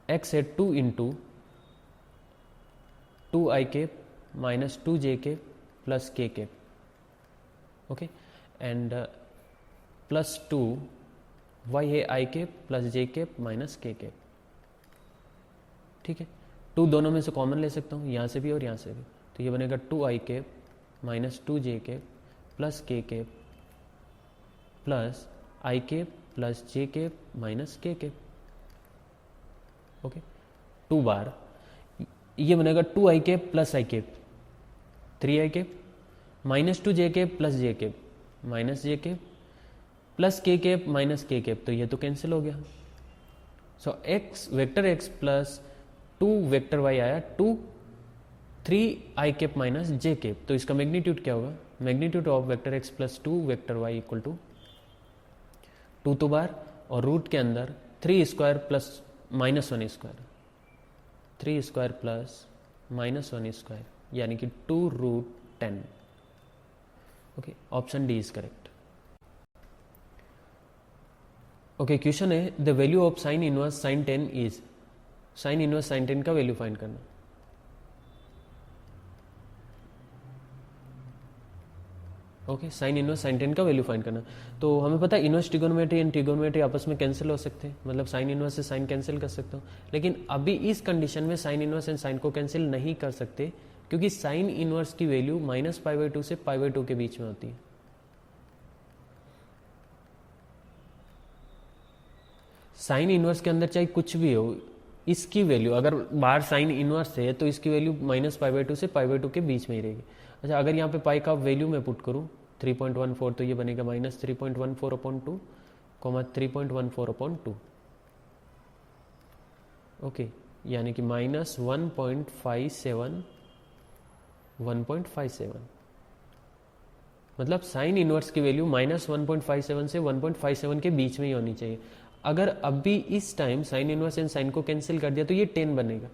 एक्स है 2 into 2i cap minus 2j cap plus k cap. Okay, and plus 2 y है i cap plus j cap minus k cap. ठीक है, 2 दोनों में से कॉमन ले सकता हूँ, यहाँ से भी और यहाँ से भी, तो ये बनेगा 2i cap minus 2j cap plus k cap plus i cap plus j cap minus k cap. Okay, 2 बार ये बनेगा 2i cap plus i cap 3i cap minus 2j cap plus j cap minus j cap plus k cap minus k cap, तो ये तो cancel हो गया। So x vector x plus 2 vector y आया 3i cap minus j cap. तो इसका magnitude क्या होगा? Magnitude of vector x plus 2 vector y equal to 2 बार और रूट के अंदर 3 square plus minus 1 square, 3 square plus minus 1 square, यानी कि 2√10। Okay, option D is correct. Okay, question है the value of sine inverse sine 10 is. Sine inverse sine 10 का value find करना। Okay, sine inverse sine 10 का value find करना। तो हमें पता है इनवर्स ट्रिगोनोमेट्री एंड ट्रिगोनोमेट्री आपस में कैंसिल हो सकते हैं, मतलब साइन इनवर्स से साइन कैंसिल कर सकता हूँ। लेकिन अभी इस कंडीशन में साइन इनवर्स एंड साइन को कैंसिल नहीं कर सकते, क्योंकि साइन इनवर्स की वैल्यू -π/2 से π/2 के बीच में होती है। साइन इनवर्स के अंदर चाहे कुछ भी हो, इसकी वैल्यू अगर बाहर साइन इनवर्स है तो इसकी वैल्यू -π/2 से π/2 के बीच में ही रहेगी। अच्छा, अगर यहाँ पे पाई का वैल्यू मैं पुट करूँ 3.14, तो ये बनेगा -3.14/2 3.14/2। ओके, यानी कि -1.57 मतलब साइन इनवर्स की वैल्यू -1.57 से 1.57 के बीच में ही होनी चाहिए। अगर अभी इस time sine inverse and sine को कैंसिल कर दिया तो ये 10 बनेगा,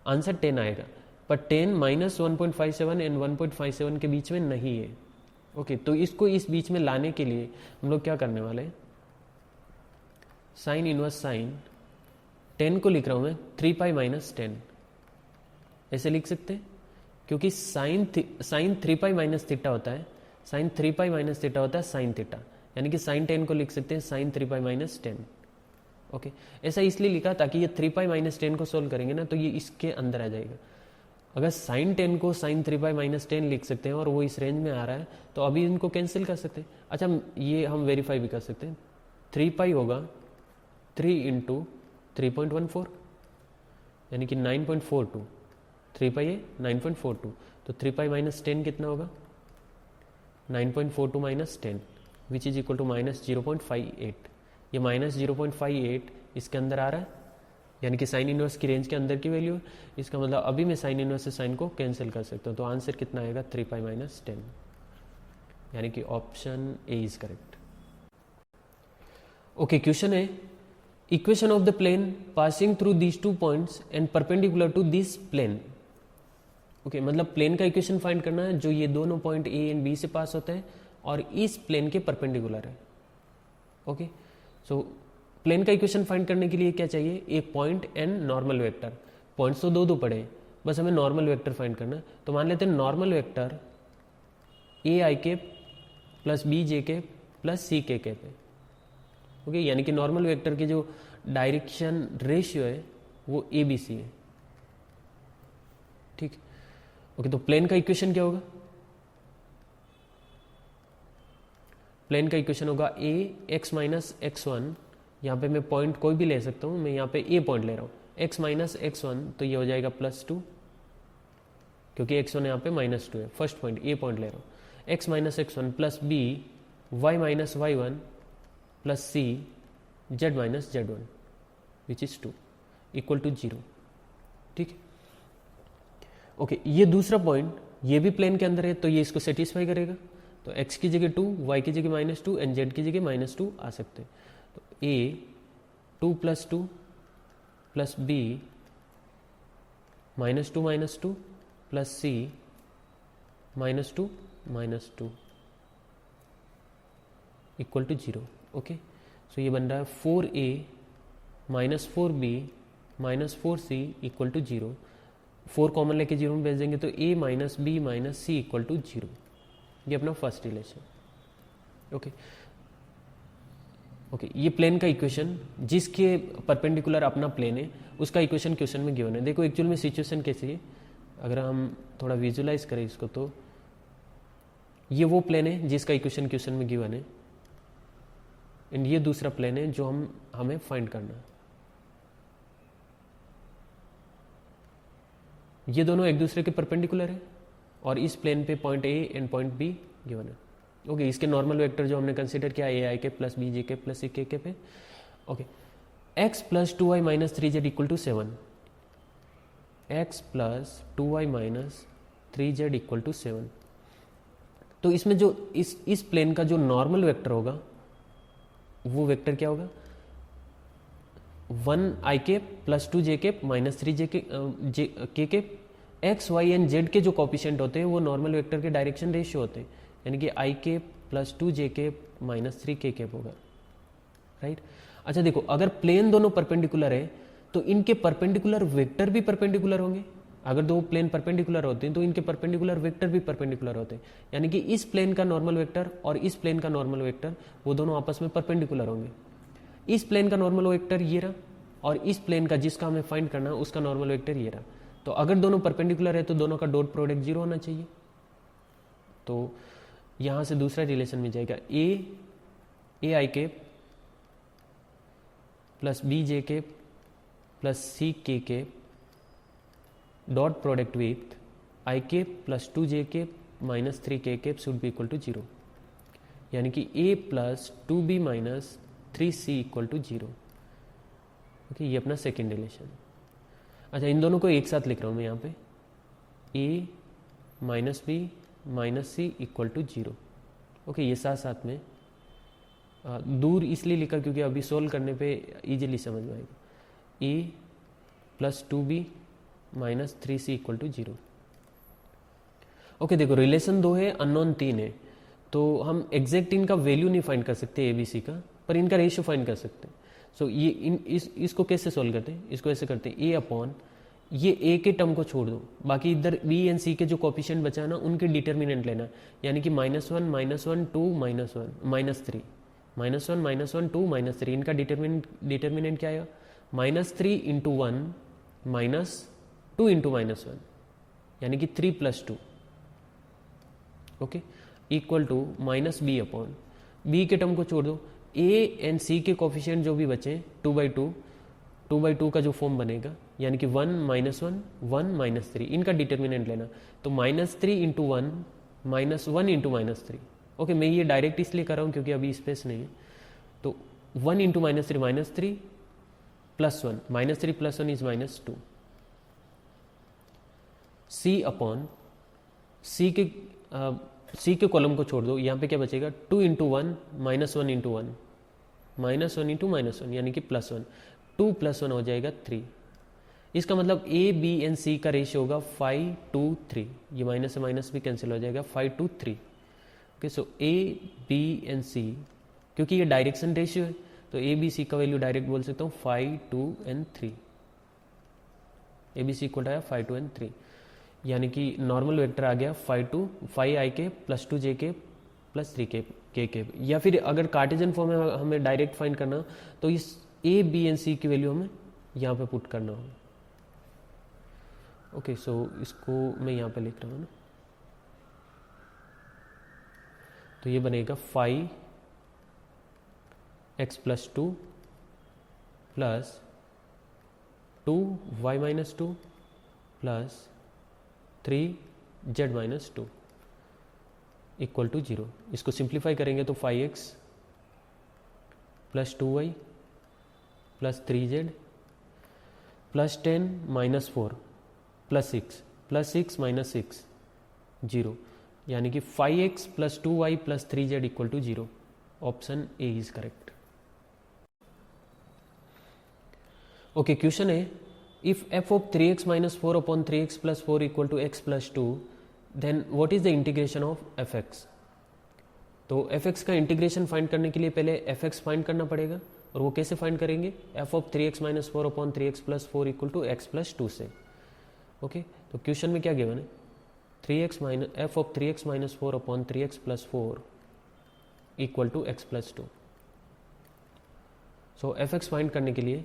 आंसर 10 आएगा, पर 10 -1.57 एंड 1.57 के बीच में नहीं है। ओके, तो इसको इस बीच में लाने के लिए हम लोग क्या करने वाले हैं? साइन इनवर्स साइन 10 को लिख रहा हूं मैं 3π - 10, ऐसे लिख सकते हैं, क्योंकि साइन 3π - थीटा होता है, साइन 3π - थीटा होता है साइन थीटा, यानी कि साइन 10 को लिख सकते हैं साइन 3π - 10। ओके, ऐसा इसलिए लिखा ताकि ये 3π - 10 को सोल्व करेंगे ना तो ये इसके अंदर आ जाएगा। अगर साइन 10 को साइन 3π - 10 लिख सकते हैं और वो इस रेंज में आ रहा है तो अभी इनको कैंसिल कर सकते हैं। अच्छा, ये हम वेरीफाई भी कर सकते हैं, 3π होगा 3 × 3.14, यानी कि 9.42, 3π है 9.42, तो 3π - 10 कितना होगा? 9.42 - 10 विच इज इक्वल टू -0.58। ये -0.58 इसके अंदर आ रहा है, यानी कि साइन इनवर्स की रेंज के अंदर की वैल्यू है। इसका मतलब अभी मैं साइन इनवर्स से साइन को कैंसिल कर सकता हूँ, तो आंसर कितना आएगा? 3π - 10, यानी कि option A is correct. Okay, question है equation of the plane passing through these 2 points and perpendicular to this plane. Okay, मतलब प्लेन का इक्वेशन फाइंड करना है जो ये दोनों पॉइंट ए एंड बी से पास होते हैं और इस प्लेन के परपेंडिकुलर है। ओके, सो प्लेन का इक्वेशन फाइंड करने के लिए क्या चाहिए, एक point and normal vector. Points तो दो पड़े हैं, बस हमें नॉर्मल वेक्टर फाइंड करना है। तो मान लेते हैं नॉर्मल वेक्टर ए आई के प्लस बी जे के प्लस सी के है। ओके, यानी कि नॉर्मल वेक्टर की जो डायरेक्शन रेशियो है वो ए बी सी है। ठीक, ओके, तो प्लेन का इक्वेशन क्या होगा, प्लेन का इक्वेशन होगा ए एक्स माइनस एक्स वन, यहाँ पे मैं पॉइंट कोई भी ले सकता हूँ, मैं यहाँ पे ए पॉइंट ले रहा हूँ, एक्स माइनस एक्स वन, तो ये हो जाएगा +2 क्योंकि एक्स वन यहाँ पे -2 है, फर्स्ट पॉइंट ए पॉइंट ले रहा हूँ, x minus x one plus b y minus y one plus c z minus z one which is 2 equal to 0। ठीक है, ओके, ये दूसरा पॉइंट ये भी प्लेन के अंदर है तो ये इसको सेटिस्फाई करेगा। तो x की जगह 2, y की जगह -2 एंड z की जगह -2 आ सकते हैं। तो a 2 + 2 plus b -2 plus c -2 equal to 0। Okay, so ये बन रहा है 4a -4b -4c equal to 0। 4 common लेके 0 में भेज देंगे तो a minus b minus c equal to 0। ये अपना फर्स्ट रिलेशन। ओके ओके, ये प्लेन का इक्वेशन जिसके परपेंडिकुलर अपना प्लेन है उसका इक्वेशन क्वेश्चन में गिवन है। देखो एक्चुअल में सिचुएशन कैसी है, अगर हम थोड़ा विजुलाइज करें इसको तो ये वो प्लेन है जिसका इक्वेशन क्वेश्चन में गिवन है एंड ये दूसरा प्लेन है जो हमें फाइंड करना है। ये दोनों एक दूसरे के परपेंडिकुलर है और इस प्लेन पे point A and point be given है। ओके, इसके नॉर्मल वेक्टर जो हमने कंसीडर किया ए आई के प्लस बी जे के प्लस सी के पे। Okay, x plus 2y minus 3z equal to 7, x plus 2y minus 3z equal to 7। तो इसमें जो इस प्लेन का जो नॉर्मल वेक्टर होगा वो वेक्टर क्या होगा, 1i के प्लस 2j के माइनस 3j के एक्स वाई एंड जेड के जो कॉपिशेंट होते हैं वो नॉर्मल वेक्टर के डायरेक्शन रेशियो होते हैं, यानी कि i के प्लस 2j के माइनस 3k होगा। राइट, अच्छा देखो, अगर प्लेन दोनों परपेंडिकुलर है तो इनके परपेंडिकुलर वेक्टर भी परपेंडिकुलर होंगे। अगर दो प्लेन परपेंडिकुलर होते हैं तो इनके परपेंडिकुलर वेक्टर भी परपेंडिकुलर होते हैं, यानी कि इस प्लेन का नॉर्मल वेक्टर और इस प्लेन का नॉर्मल वेक्टर वो दोनों आपस में परपेंडिकुलर होंगे। इस प्लेन का नॉर्मल वेक्टर ये रहा और इस प्लेन का जिसका हमें फाइंड करना है उसका नॉर्मल वेक्टर ये रहा। तो अगर दोनों परपेंडिकुलर है तो दोनों का डॉट प्रोडक्ट 0 होना चाहिए। तो यहां से दूसरा रिलेशन मिल जाएगा ए आई के प्लस बी जे के प्लस सी के डॉट प्रोडक्ट विथ आई के प्लस 2j के minus 3k should be equal to 0, यानी कि a plus 2b minus 3c equal to 0। Okay, ये अपना सेकेंड रिलेशन। अच्छा, इन दोनों को एक साथ लिख रहा हूं मैं यहाँ पे, a minus b minus c equal to 0। Okay, ये साथ साथ में दूर इसलिए लिखा क्योंकि अभी सोल्व करने पे इजीली समझ में आएगा। a plus 2b minus 3c equal to 0। Okay, देखो रिलेशन 2 है, अननोन 3 है, तो हम एग्जैक्ट इनका वैल्यू नहीं फाइंड कर सकते ABC का, पर इनका रेशियो फाइंड कर सकते हैं। सो ये इसको कैसे सोल्व करते हैं, इसको ऐसे करते हैं, a अपॉन ये a के टर्म को छोड़ दो, बाकी इधर b एंड c के जो कोफिशिएंट बचा ना उनके डिटर्मिनेंट लेना, यानी कि -1 -1 2 -1 -3 -1 2 -3 इनका डिटर्मिनेंट क्या आएगा, -3 इंटू 1 -2 इंटू -1 यानी कि 3 + 2। Okay, equal to minus b upon b के टर्म को छोड़ दो, a एंड c के कोफिशिएंट जो भी बचे 2/2 का जो फॉर्म बनेगा, यानी कि 1 -1 1 -3 इनका डिटर्मिनेंट लेना। तो -3 इंटू 1 -1 इंटू -3। ओके, मैं ये डायरेक्ट इसलिए कर रहा हूँ क्योंकि अभी स्पेस नहीं है। तो 1 इंटू -3 -3 plus 1 -3 plus 1 is -2। c upon c के कॉलम को छोड़ दो, यहाँ पे क्या बचेगा 2 इंटू 1 -1 इंटू 1 -1 इंटू -1 यानी कि +1, 2 + 1 हो जाएगा 3। इसका मतलब ए बी एंड सी का रेशियो होगा 5:3। ये माइनस से माइनस भी कैंसिल हो जाएगा, 5:3। Okay, so A B and C, क्योंकि ये डायरेक्शन रेशियो है तो ए बी सी का वैल्यू डायरेक्ट बोल सकता हूँ 5, 2 and 3। A b C equal आया 5, 2 एंड 3, यानी कि नॉर्मल वेक्टर आ गया 5 आई के प्लस 2 जे के प्लस 3 के। या फिर अगर कार्टेशियन फॉर्म में हमें डायरेक्ट फाइंड करना तो इस ए बी एंड सी की वैल्यू हमें यहाँ पे पुट करना होगा। ओके, सो इसको मैं यहाँ पे लिख रहा हूँ ना, तो ये बनेगा 5x + 2 plus 2y - 2 plus 3z - 2 equal to 0। इसको सिंप्लीफाई करेंगे तो 5x + 2y plus 3z plus 10 - 4 plus 6 - 6 0, यानी कि 5x + 2y plus 3z equal to 0। Option A is correct. Okay, question है if f of 3x - 4 upon 3x + 4 equal to x + 2 then what is the integration of fx। तो fx का integration find करने के लिए पहले fx find करना पड़ेगा, और वो कैसे फाइंड करेंगे, f of 3x - 4 upon 3x + 4 equal to x + 2 से। ओके, तो क्वेश्चन में क्या गिवन है, f of 3x - 4 upon 3x + 4 equal to x + 2। So fx find करने के लिए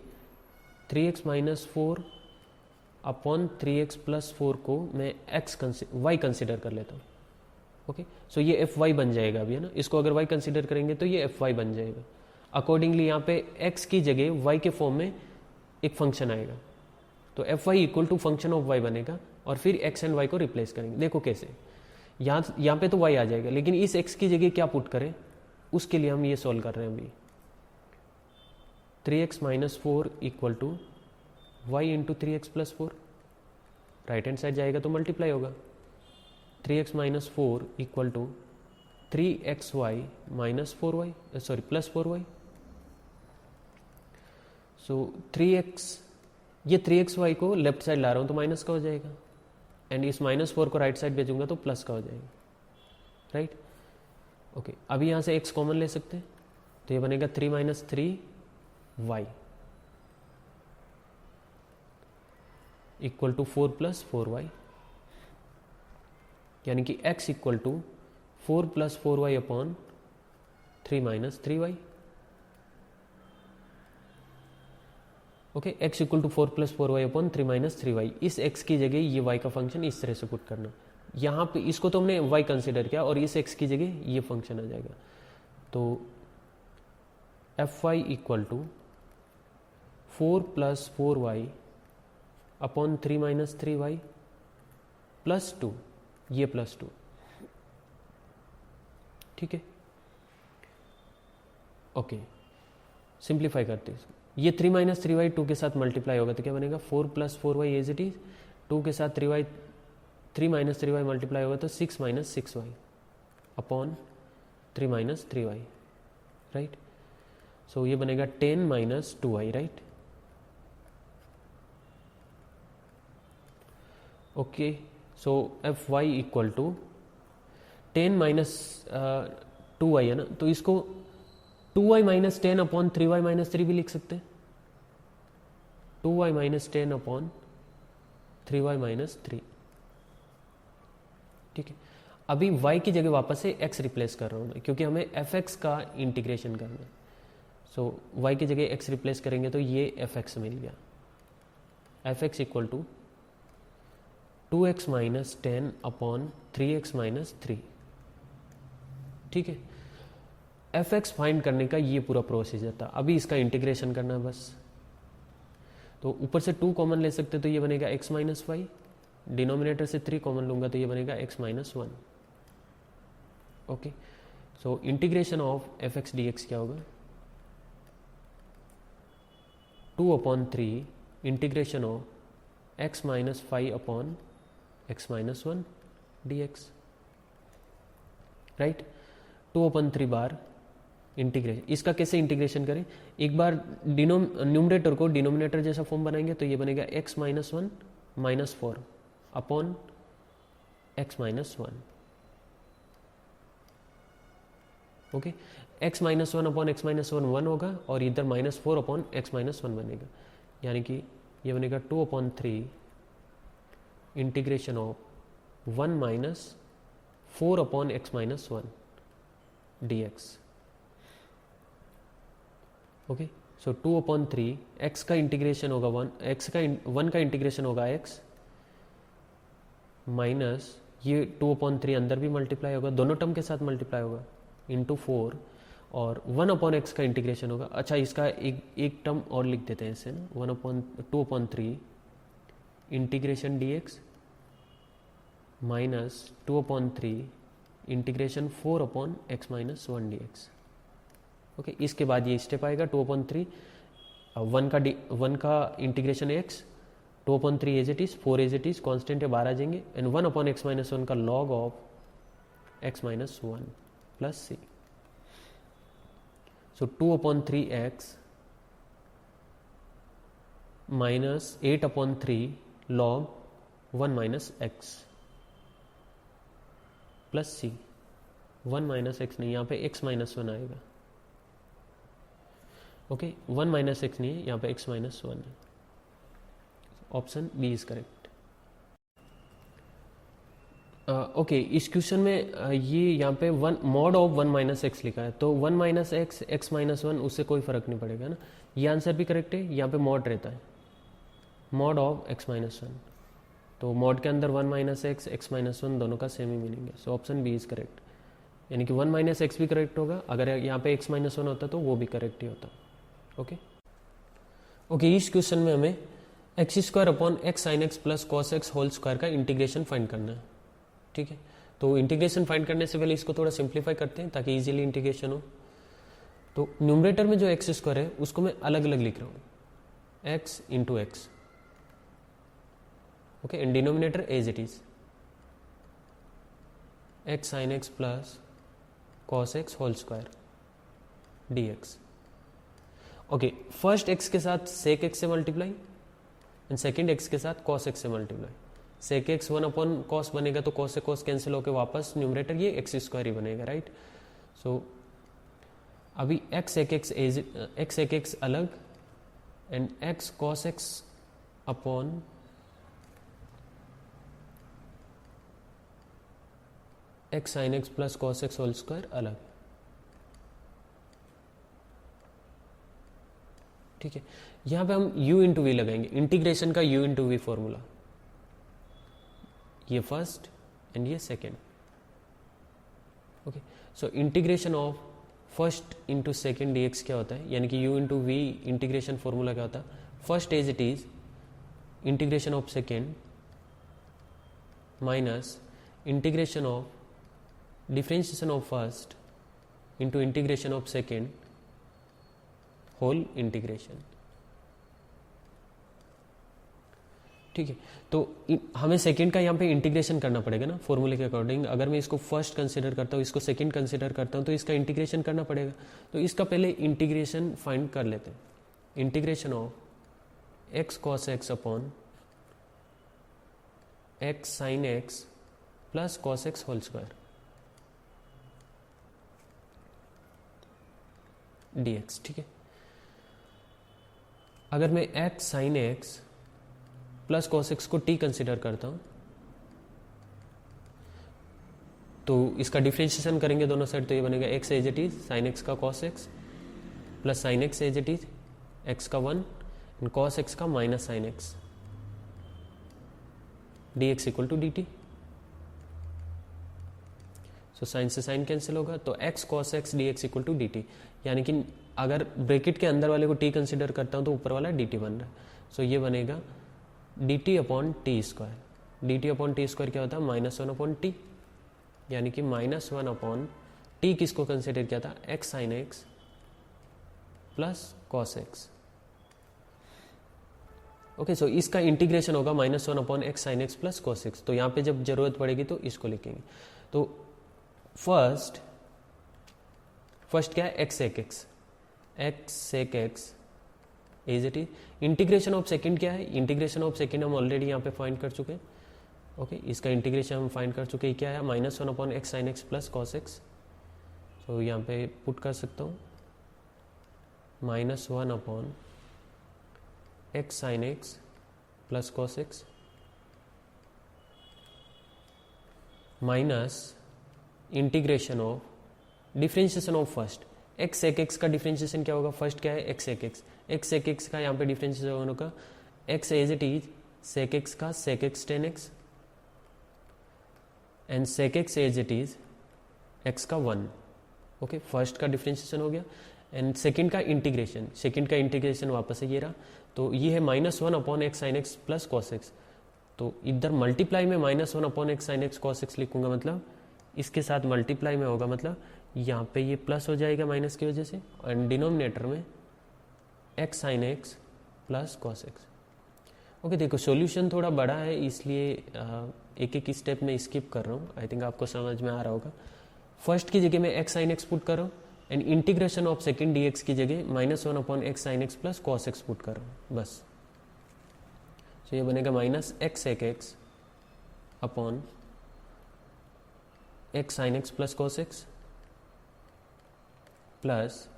3x - 4 अपॉन 3x + 4 को मैं y कंसिडर कर लेता हूँ। ओके, सो ये fy बन जाएगा अभी, है ना। इसको अगर y कंसिडर करेंगे तो ये fy बन जाएगा। अकॉर्डिंगली यहाँ पे x की जगह y के फॉर्म में एक फंक्शन आएगा, तो fy equal to function of y बनेगा, और फिर x एंड y को रिप्लेस करेंगे। देखो कैसे, यहाँ पे तो y आ जाएगा, लेकिन इस x की जगह क्या पुट करें, उसके लिए हम ये सॉल्व कर रहे हैं अभी। 3x - 4 equal to y into 3x + 4, right hand side जाएगा तो मल्टीप्लाई होगा। 3x - 4 equal to 3xy - 4y plus 4y। So 3x, ये 3xy को लेफ्ट साइड ला रहा हूँ तो माइनस का हो जाएगा, एंड इस -4 को राइट साइड भेजूंगा तो प्लस का हो जाएगा, राइट। ओके, अभी यहाँ से x कॉमन ले सकते हैं, तो ये बनेगा 3 - 3y इक्वल टू 4 + 4y, यानी कि x equal to 4 + 4y upon 3 - 3y। Okay, x equal to 4 + 4y upon 3 - 3y। इस x की जगह ये y का फंक्शन इस तरह से पुट करना, यहाँ पे इसको तो हमने y कंसिडर किया, और इस x की जगह ये फंक्शन आ जाएगा। तो fy equal to 4 + 4y upon 3 - 3y plus 2, ये +2, ठीक है। ओके, सिंप्लीफाई करते हैं। ये 3 - 3y 2 के साथ मल्टीप्लाई होगा तो क्या बनेगा, 4 + 4y एज इट इज, 2 के साथ 3 - 3y मल्टीप्लाई होगा तो 6 - 6y अपॉन 3 - 3y, राइट। सो ये बनेगा 10 - 2y, right. Okay, so fy equal to 10 - 2y है ना, तो इसको 2y - 10 अपॉन 3y - 3 भी लिख सकते हैं, 2y - 10 अपॉन 3y - 3, ठीक है। अभी y की जगह वापस से x रिप्लेस कर रहा हूँ मैं, क्योंकि हमें fx का इंटीग्रेशन करना है। सो y की जगह x रिप्लेस करेंगे तो ये fx मिल गया, fx equal to 2x - 10 upon 3x - 3, ठीक है। fx फाइंड करने का ये पूरा प्रोसीजर था, अभी इसका इंटीग्रेशन करना है बस। तो ऊपर से 2 कॉमन ले सकते तो ये बनेगा x - 5, डिनोमिनेटर से 3 कॉमन लूंगा तो ये बनेगा x - 1। Okay, so integration of fx dx क्या होगा, 2/3 integration of x - 5 upon x - 1 dx, right. 2/3 bar integration, इसका कैसे इंटीग्रेशन करें, एक बार न्यूमरेटर को डिनोमिनेटर जैसा फॉर्म बनाएंगे तो ये बनेगा x minus 1 minus 4 upon x minus 1. Okay, x minus 1 upon x minus 1 1 होगा और इधर माइनस 4 अपॉन x माइनस 1 बनेगा, यानी कि ये बनेगा 2 upon 3 integration of 1 minus 4 upon x minus 1 dx. Okay, so 2 upon 3 x का इंटीग्रेशन होगा 1 का इंटीग्रेशन होगा x माइनस ये 2 अपॉन 3 अंदर भी मल्टीप्लाई होगा, दोनों टर्म के साथ मल्टीप्लाई होगा इंटू 4 और 1 अपॉन एक्स का इंटीग्रेशन होगा. अच्छा, इसका एक टर्म और लिख देते हैं इसे ना, 2 upon 3 integration D x minus 2 upon 3 integration 4 upon x minus 1 D x. Okay, इसके बाद ये स्टेप आएगा 2 अपॉन 3 1 का integration x 2 upon 3 as it is, 4 as it is, constant है बाहर आ जाएंगे एंड 1 अपॉन एक्स माइनस 1 का log of x minus 1 plus c. So 2 upon 3x minus 8 upon 3 log 1 minus x plus c. 1 minus x नहीं, यहाँ पे x minus 1 आएगा. Okay, 1 minus x नहीं है, यहाँ पे x minus 1 है. Option B is correct. Okay, इस क्वेश्चन में ये यहाँ पे मॉड ऑफ 1 माइनस एक्स लिखा है, तो 1 माइनस एक्स एक्स माइनस 1 उससे कोई फर्क नहीं पड़ेगा ना. ये आंसर भी करेक्ट है, यहाँ पे मॉड रहता है, मॉड ऑफ एक्स माइनस 1. तो मॉड के अंदर 1 माइनस एक्स एक्स माइनस 1 दोनों का सेम ही मीनिंग है. So option B is correct, यानी कि 1 माइनस एक्स भी करेक्ट होगा, अगर यहाँ पे एक्स माइनस 1 होता तो वो भी करेक्ट ही होता. ओके ओके, इस क्वेश्चन में हमें x square upon x sine x plus cos x whole square का इंटीग्रेशन फाइंड करना है. ठीक है, तो इंटीग्रेशन फाइंड करने से पहले इसको थोड़ा सिंप्लीफाई करते हैं ताकि इजीली इंटीग्रेशन हो. तो न्यूमरेटर में जो एक्स स्क्वायर है उसको मैं अलग अलग लिख रहा हूँ, x into x. Okay, and denominator as it is x sine x plus cos x whole square d x. Okay, first x के साथ सेक एक्स से मल्टीप्लाई एंड सेकेंड एक्स के साथ कॉस एक्स से multiply. Sec x 1 upon cos बनेगा तो cos से cos cancel होकर वापस न्यूमरेटर ये एक्स स्क्वायर ही बनेगा, राइट. सो अभी एक्स एक एक्स अलग and x cos x upon x sine x plus cos x whole square अलग. ठीक है, यहां पे हम u इंटू वी लगाएंगे, इंटीग्रेशन का u इंटू वी फॉर्मूला, ये फर्स्ट एंड ये second. Okay, so integration of first into second dx क्या होता है, यानी कि u into v integration formula क्या होता है, first as it is integration of second minus integration of differentiation of first into integration of second whole integration. ठीक है, तो हमें सेकंड का यहाँ पे इंटीग्रेशन करना पड़ेगा ना फॉर्मूले के अकॉर्डिंग. अगर मैं इसको फर्स्ट कंसीडर करता हूँ, इसको सेकंड कंसीडर करता हूँ, तो इसका इंटीग्रेशन करना पड़ेगा. तो इसका पहले इंटीग्रेशन फाइंड कर लेते हैं. Integration of x cos x upon x sine x plus cos x whole square d x. ठीक है, अगर मैं x sine x plus cos x को टी कंसिडर करता हूं तो इसका डिफरेंशिएशन करेंगे दोनों साइड, तो ये बनेगा x as it is sine x का cos x plus sine x as it is x का 1 एंड कॉस एक्स का minus sine x d x equal to d t. So sine से sine cancel होगा, तो x cos x d x equal to d t, यानी कि अगर bracket के अंदर वाले को टी कंसिडर करता हूं तो ऊपर वाला डी टी बन रहा है. सो ये बनेगा D T upon t square. D T upon t square क्या होता है, -1 अपॉन टी, यानी कि -1 अपॉन टी किसको कंसिडर किया था, x sine x plus cos x. Okay, so इसका इंटीग्रेशन होगा -1 upon x sine x plus cos x. तो यहाँ पे जब जरूरत पड़ेगी तो इसको लिखेंगे. तो फर्स्ट फर्स्ट क्या है x sec x is it is. Integration of second क्या है, इंटीग्रेशन ऑफ सेकंड हम ऑलरेडी यहाँ पे फाइंड कर चुके हैं। ओके इसका इंटीग्रेशन हम फाइंड कर चुके हैं, क्या है -1/x sin x plus cos x। तो यहाँ पे पुट कर सकता हूँ -1/x sin x plus cos x minus integration of differentiation of first x sec x का डिफ्रेंशिएशन क्या होगा, फर्स्ट क्या है x sec x का यहाँ पे डिफ्रेंशिएशन होने का x as it is sec x का sec x tan x and sec x as it is x का 1। ओके फर्स्ट का डिफ्रेंशिएशन हो गया एंड सेकंड का इंटीग्रेशन वापस है ये रहा। तो ये है -1/x sin x plus cos x। तो इधर मल्टीप्लाई में -1/x sin x cos x लिखूंगा, मतलब इसके साथ मल्टीप्लाई में होगा, मतलब यहाँ पे ये प्लस हो जाएगा माइनस की वजह से, एंड डिनोमिनेटर में x sin x plus cos x। Okay देखो सॉल्यूशन थोड़ा बड़ा है इसलिए एक एक स्टेप में स्किप कर रहा हूँ, आई थिंक आपको समझ में आ रहा होगा। फर्स्ट की जगह मैं x sin x पुट कर रहा हूँ and integration of second dx की जगह -1/x sin x plus cos x put कर रहा हूँ बस। तो ये बनेगा -x sec x upon x sin x plus cos x plus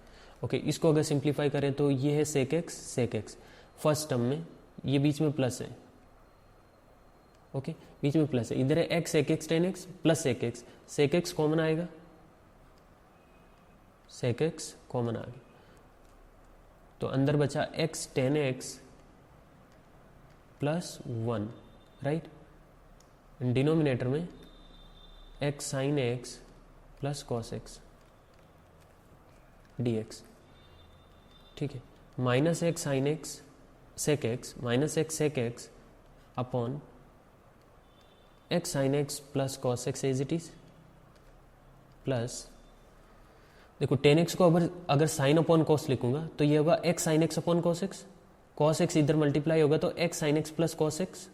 okay इसको अगर सिंप्लीफाई करें तो ये है sec x फर्स्ट टर्म में, ये बीच में प्लस है। ओके बीच में प्लस है, इधर है x sec x tan x plus sec x common आएगा, sec x कॉमन आ गया तो अंदर बचा x tan x plus 1 right, denominator में x sin x plus cos x dx। ठीक है -x sin x sec x -x sec x upon x sin x plus cos x as it is plus देखो tan x को अगर sin upon cos लिखूंगा तो ये होगा x sin x upon cos x इधर मल्टीप्लाई होगा तो x sin x plus cos x।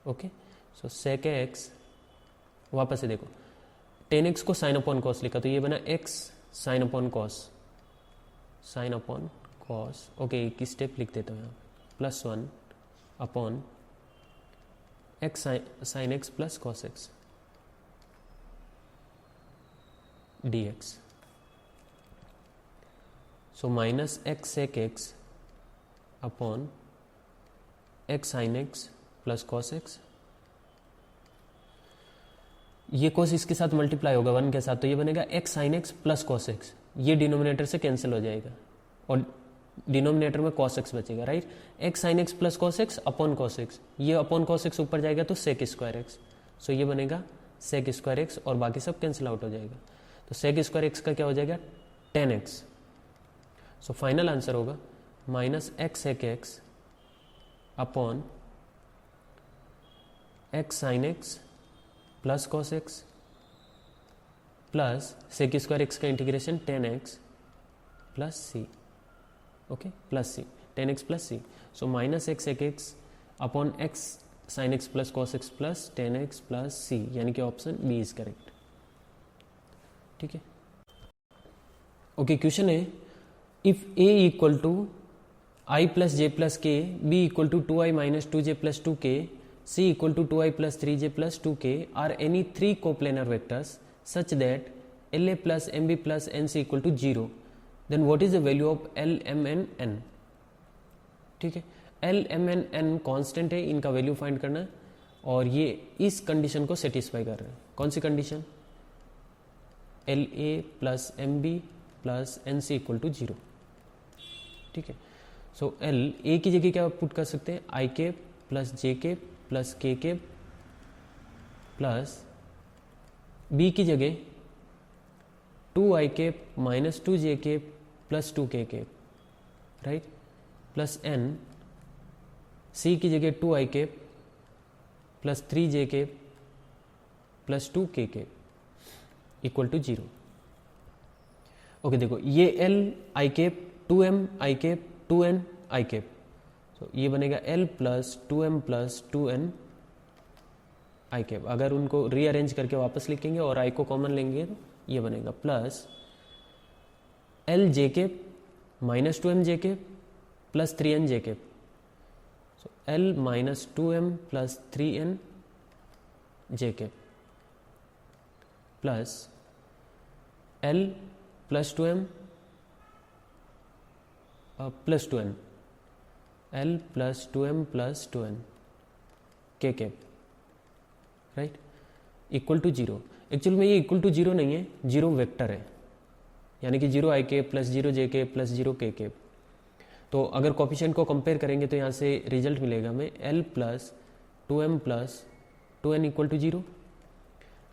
Okay so sec x वापस से देखो tan x को sin अपॉन cos लिखा तो ये बना x sin upon cos। Okay एक स्टेप लिख देता हूँ यहाँ +1 upon x sin x plus cos x dx। सो -x sec x upon x sin x plus cos x, ये cos इसके साथ मल्टीप्लाई होगा 1 के साथ तो ये बनेगा x sin x plus cos x, ये डिनोमिनेटर से कैंसिल हो जाएगा और डिनोमिनेटर में cos x बचेगा right. x sin x plus cos x upon cos x, ये अपॉन cos x ऊपर जाएगा तो sec स्क्वायर x। सो ये बनेगा sec स्क्वायर x और बाकी सब कैंसिल आउट हो जाएगा तो sec स्क्वायर x का क्या हो जाएगा tan x। So final answer होगा -x sec x upon x sin x plus cos x plus sec square x का integration tan x plus c। Okay plus c tan x plus c। So -x sec x upon x sin x plus cos x plus tan x plus c, यानी कि option B is correct. ठीक है okay question है if a equal to i plus j plus k, b equal to 2i minus 2j plus 2k, c equal to 2i plus 3j plus 2k are any 3 coplanar vectors such that la plus mb plus nc equal to 0, then what is the value of l m n n। ठीक है l m n n constant है, इनका value find करना है और ये इस condition को सेटिस्फाई कर रहे हैं। कौन सी condition, la plus mb plus nc equal to 0। ठीक है सो l a की जगह क्या पुट कर सकते हैं i cap plus j cap plus k cap plus b की जगह 2i cap minus 2j cap plus 2k cap right plus n, c की जगह 2i cap plus 3j cap plus 2k cap equal to 0। Okay देखो ये l i cap 2m i cap 2n i cap, तो ये बनेगा l plus 2m plus 2n i cap. अगर उनको rearrange करके वापस लिखेंगे और i को कॉमन लेंगे तो ये बनेगा plus L J cap minus 2m J cap plus 3n J cap. So L minus 2m plus 3n j cap plus L plus 2m plus 2n. L plus 2m plus 2n k cap, right, equal to 0. Actual में ये equal to 0 नहीं है, 0 vector है, यानी कि 0 I cap plus 0 J cap plus 0 K cap. तो अगर coefficient को कंपेयर करेंगे तो यहाँ से रिजल्ट मिलेगा हमें L plus 2m plus 2n equal to 0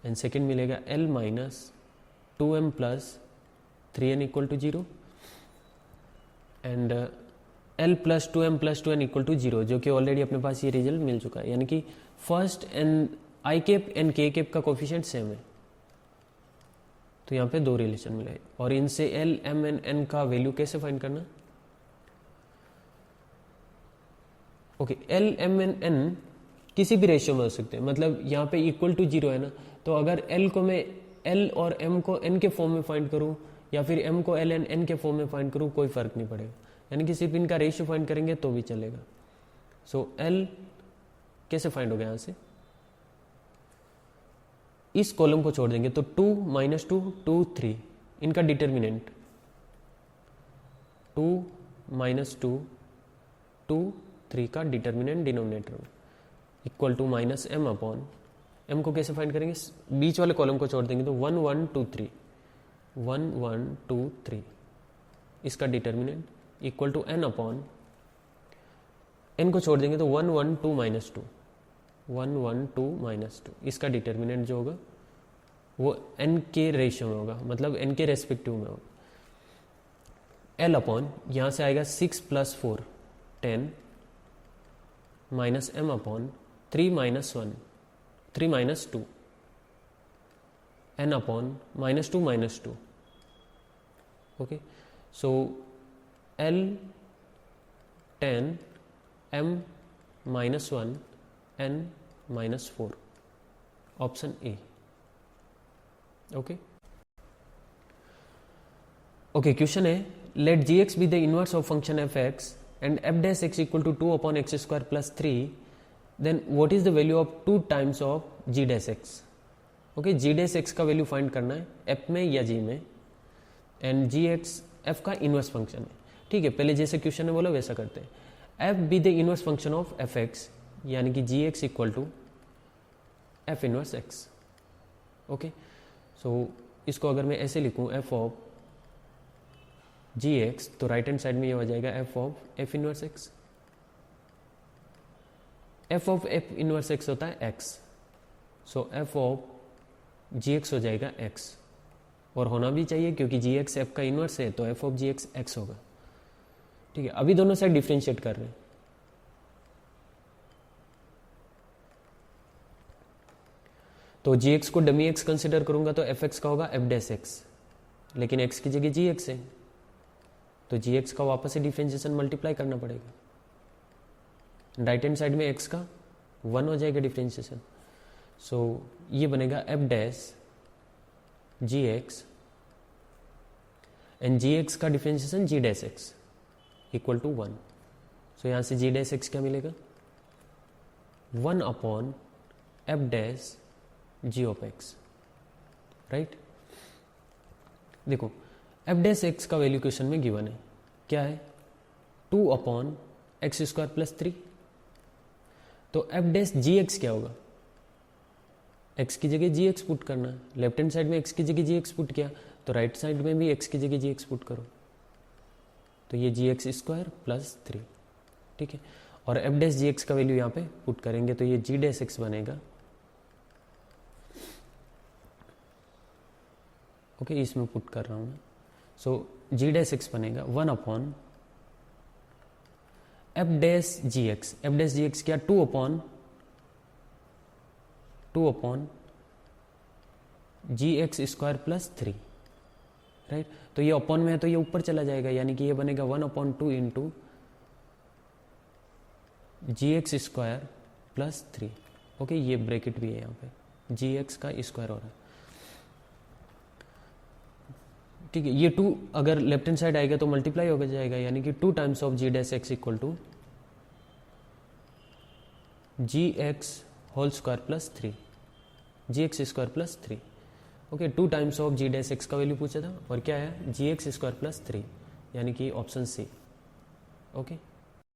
and second मिलेगा L minus 2m plus 3n equal to 0 and L plus 2m equal to 0, जो कि ऑलरेडी अपने पास ये रिजल्ट मिल चुका है. यानी कि first and I cap and K cap का कोफिशिएंट सेम है, तो यहाँ पे 2 रिलेशन मिले. और इनसे L, M एंड N का वैल्यू कैसे फाइंड करना? Okay, L, M and N किसी भी रेशियो में हो सकते हैं. मतलब यहाँ पे इक्वल टू 0 है ना, तो अगर L को मैं L और M को N के फॉर्म में फाइंड करूँ या फिर M को L एंड N के फॉर्म में फाइंड करूँ, कोई फर्क नहीं पड़ेगा. यानी कि सिर्फ इनका रेशियो फाइंड करेंगे तो भी चलेगा. सो L कैसे फाइंड होगा? यहाँ से इस कॉलम को छोड़ देंगे तो 2 माइनस 2 2 3 इनका डिटर्मिनेंट 2 माइनस 2 2 3 का डिटर्मिनेंट डिनोमिनेटर में equal to minus m upon m को कैसे फाइंड करेंगे? बीच वाले कॉलम को छोड़ देंगे तो 1 1 2 3 1 1 2 3 इसका determinant equal to n upon n को छोड़ देंगे तो 1 1 2 माइनस 2 1 1 2 माइनस 2 इसका डिटर्मिनेंट जो होगा वो n के रेशियो में होगा, मतलब n के रेस्पेक्टिव में होगा. l अपॉन यहाँ से आएगा 6 plus 4 10 minus m upon 3 minus 1 3 minus 2 n upon minus 2 minus 2. So, सो l 10 m minus 1 n minus 4, option A. Okay okay, question है let G x be the inverse of function F x and F dash x equal to 2 upon x square plus 3, then what is the value of 2 times of G dash x. Okay, ji dash x का value find करना है F में या जी में, and G x F का inverse function है. ठीक है, पहले जैसे क्वेश्चन ने बोला वैसा करते हैं. F be the inverse function of F x, यानी कि G x equal to F inverse x. Okay, so इसको अगर मैं ऐसे लिखूं एफ ऑफ जी एक्स, तो राइट हैंड साइड में ये हो जाएगा F of F inverse x. F of F inverse x होता है x, so F of G x हो जाएगा एक्स, और होना भी चाहिए क्योंकि जी एक्स एफ का इनवर्स है, तो F of G X X होगा. ठीक है, अभी दोनों साइड डिफ्रेंशिएट कर रहे हैं. तो जी एक्स को डमी एक्स कंसिडर करूंगा तो एफ एक्स का होगा एफ डैश एक्स, लेकिन एक्स की जगह जी एक्स है, तो जी एक्स का वापस से डिफ्रेंशिएशन मल्टीप्लाई करना पड़ेगा. राइट हैंड साइड में एक्स का 1 हो जाएगा डिफ्रेंशिएशन, सो ये बनेगा F dash G x and G x का differentiation G dash x equal to 1. So यहां से जी डैश एक्स क्या मिलेगा? 1 upon F dash G of x. Right, देखो एफ डैश एक्स का वैल्यू क्वेश्चन में गिवन है, क्या है? 2 अपॉन एक्स स्क्वायर प्लस 3. तो एफ डैश जी एक्स क्या होगा? एक्स की जगह जी एक्स पुट करना है. लेफ्ट हैंड साइड में एक्स की जगह जी एक्स पुट किया, तो राइट साइड में भी एक्स की जगह जी एक्स पुट करो, तो ये जी एक्स स्क्वायर प्लस 3. ठीक है, और एफ डैश जी एक्स का वैल्यू यहाँ पे पुट करेंगे तो ये जी डैश एक्स बनेगा. ओके, इसमें पुट कर रहा हूं मैं. सो जी डैश एक्स बनेगा 1 upon F dash G x. F dash G x क्या? 2 अपॉन जी एक्स स्क्वायर प्लस 3. राइट, तो ये अपॉन में है तो ये ऊपर चला जाएगा, यानी कि ये बनेगा 1 अपॉन 2 इंटू जी एक्स स्क्वायर प्लस 3. ओके, ये ब्रैकेट भी है यहाँ पे, जी एक्स का स्क्वायर हो रहा है. ठीक है, ये 2 अगर लेफ्ट हैंड साइड आएगा तो मल्टीप्लाई हो जाएगा, यानी कि 2 times of G dash x equal to G X whole square plus 3, G X square plus 3। Okay, 2 times of G dash x का वैल्यू पूछा था और क्या है जी एक्स स्क्वायर प्लस 3, यानी कि ऑप्शन सी। ओके।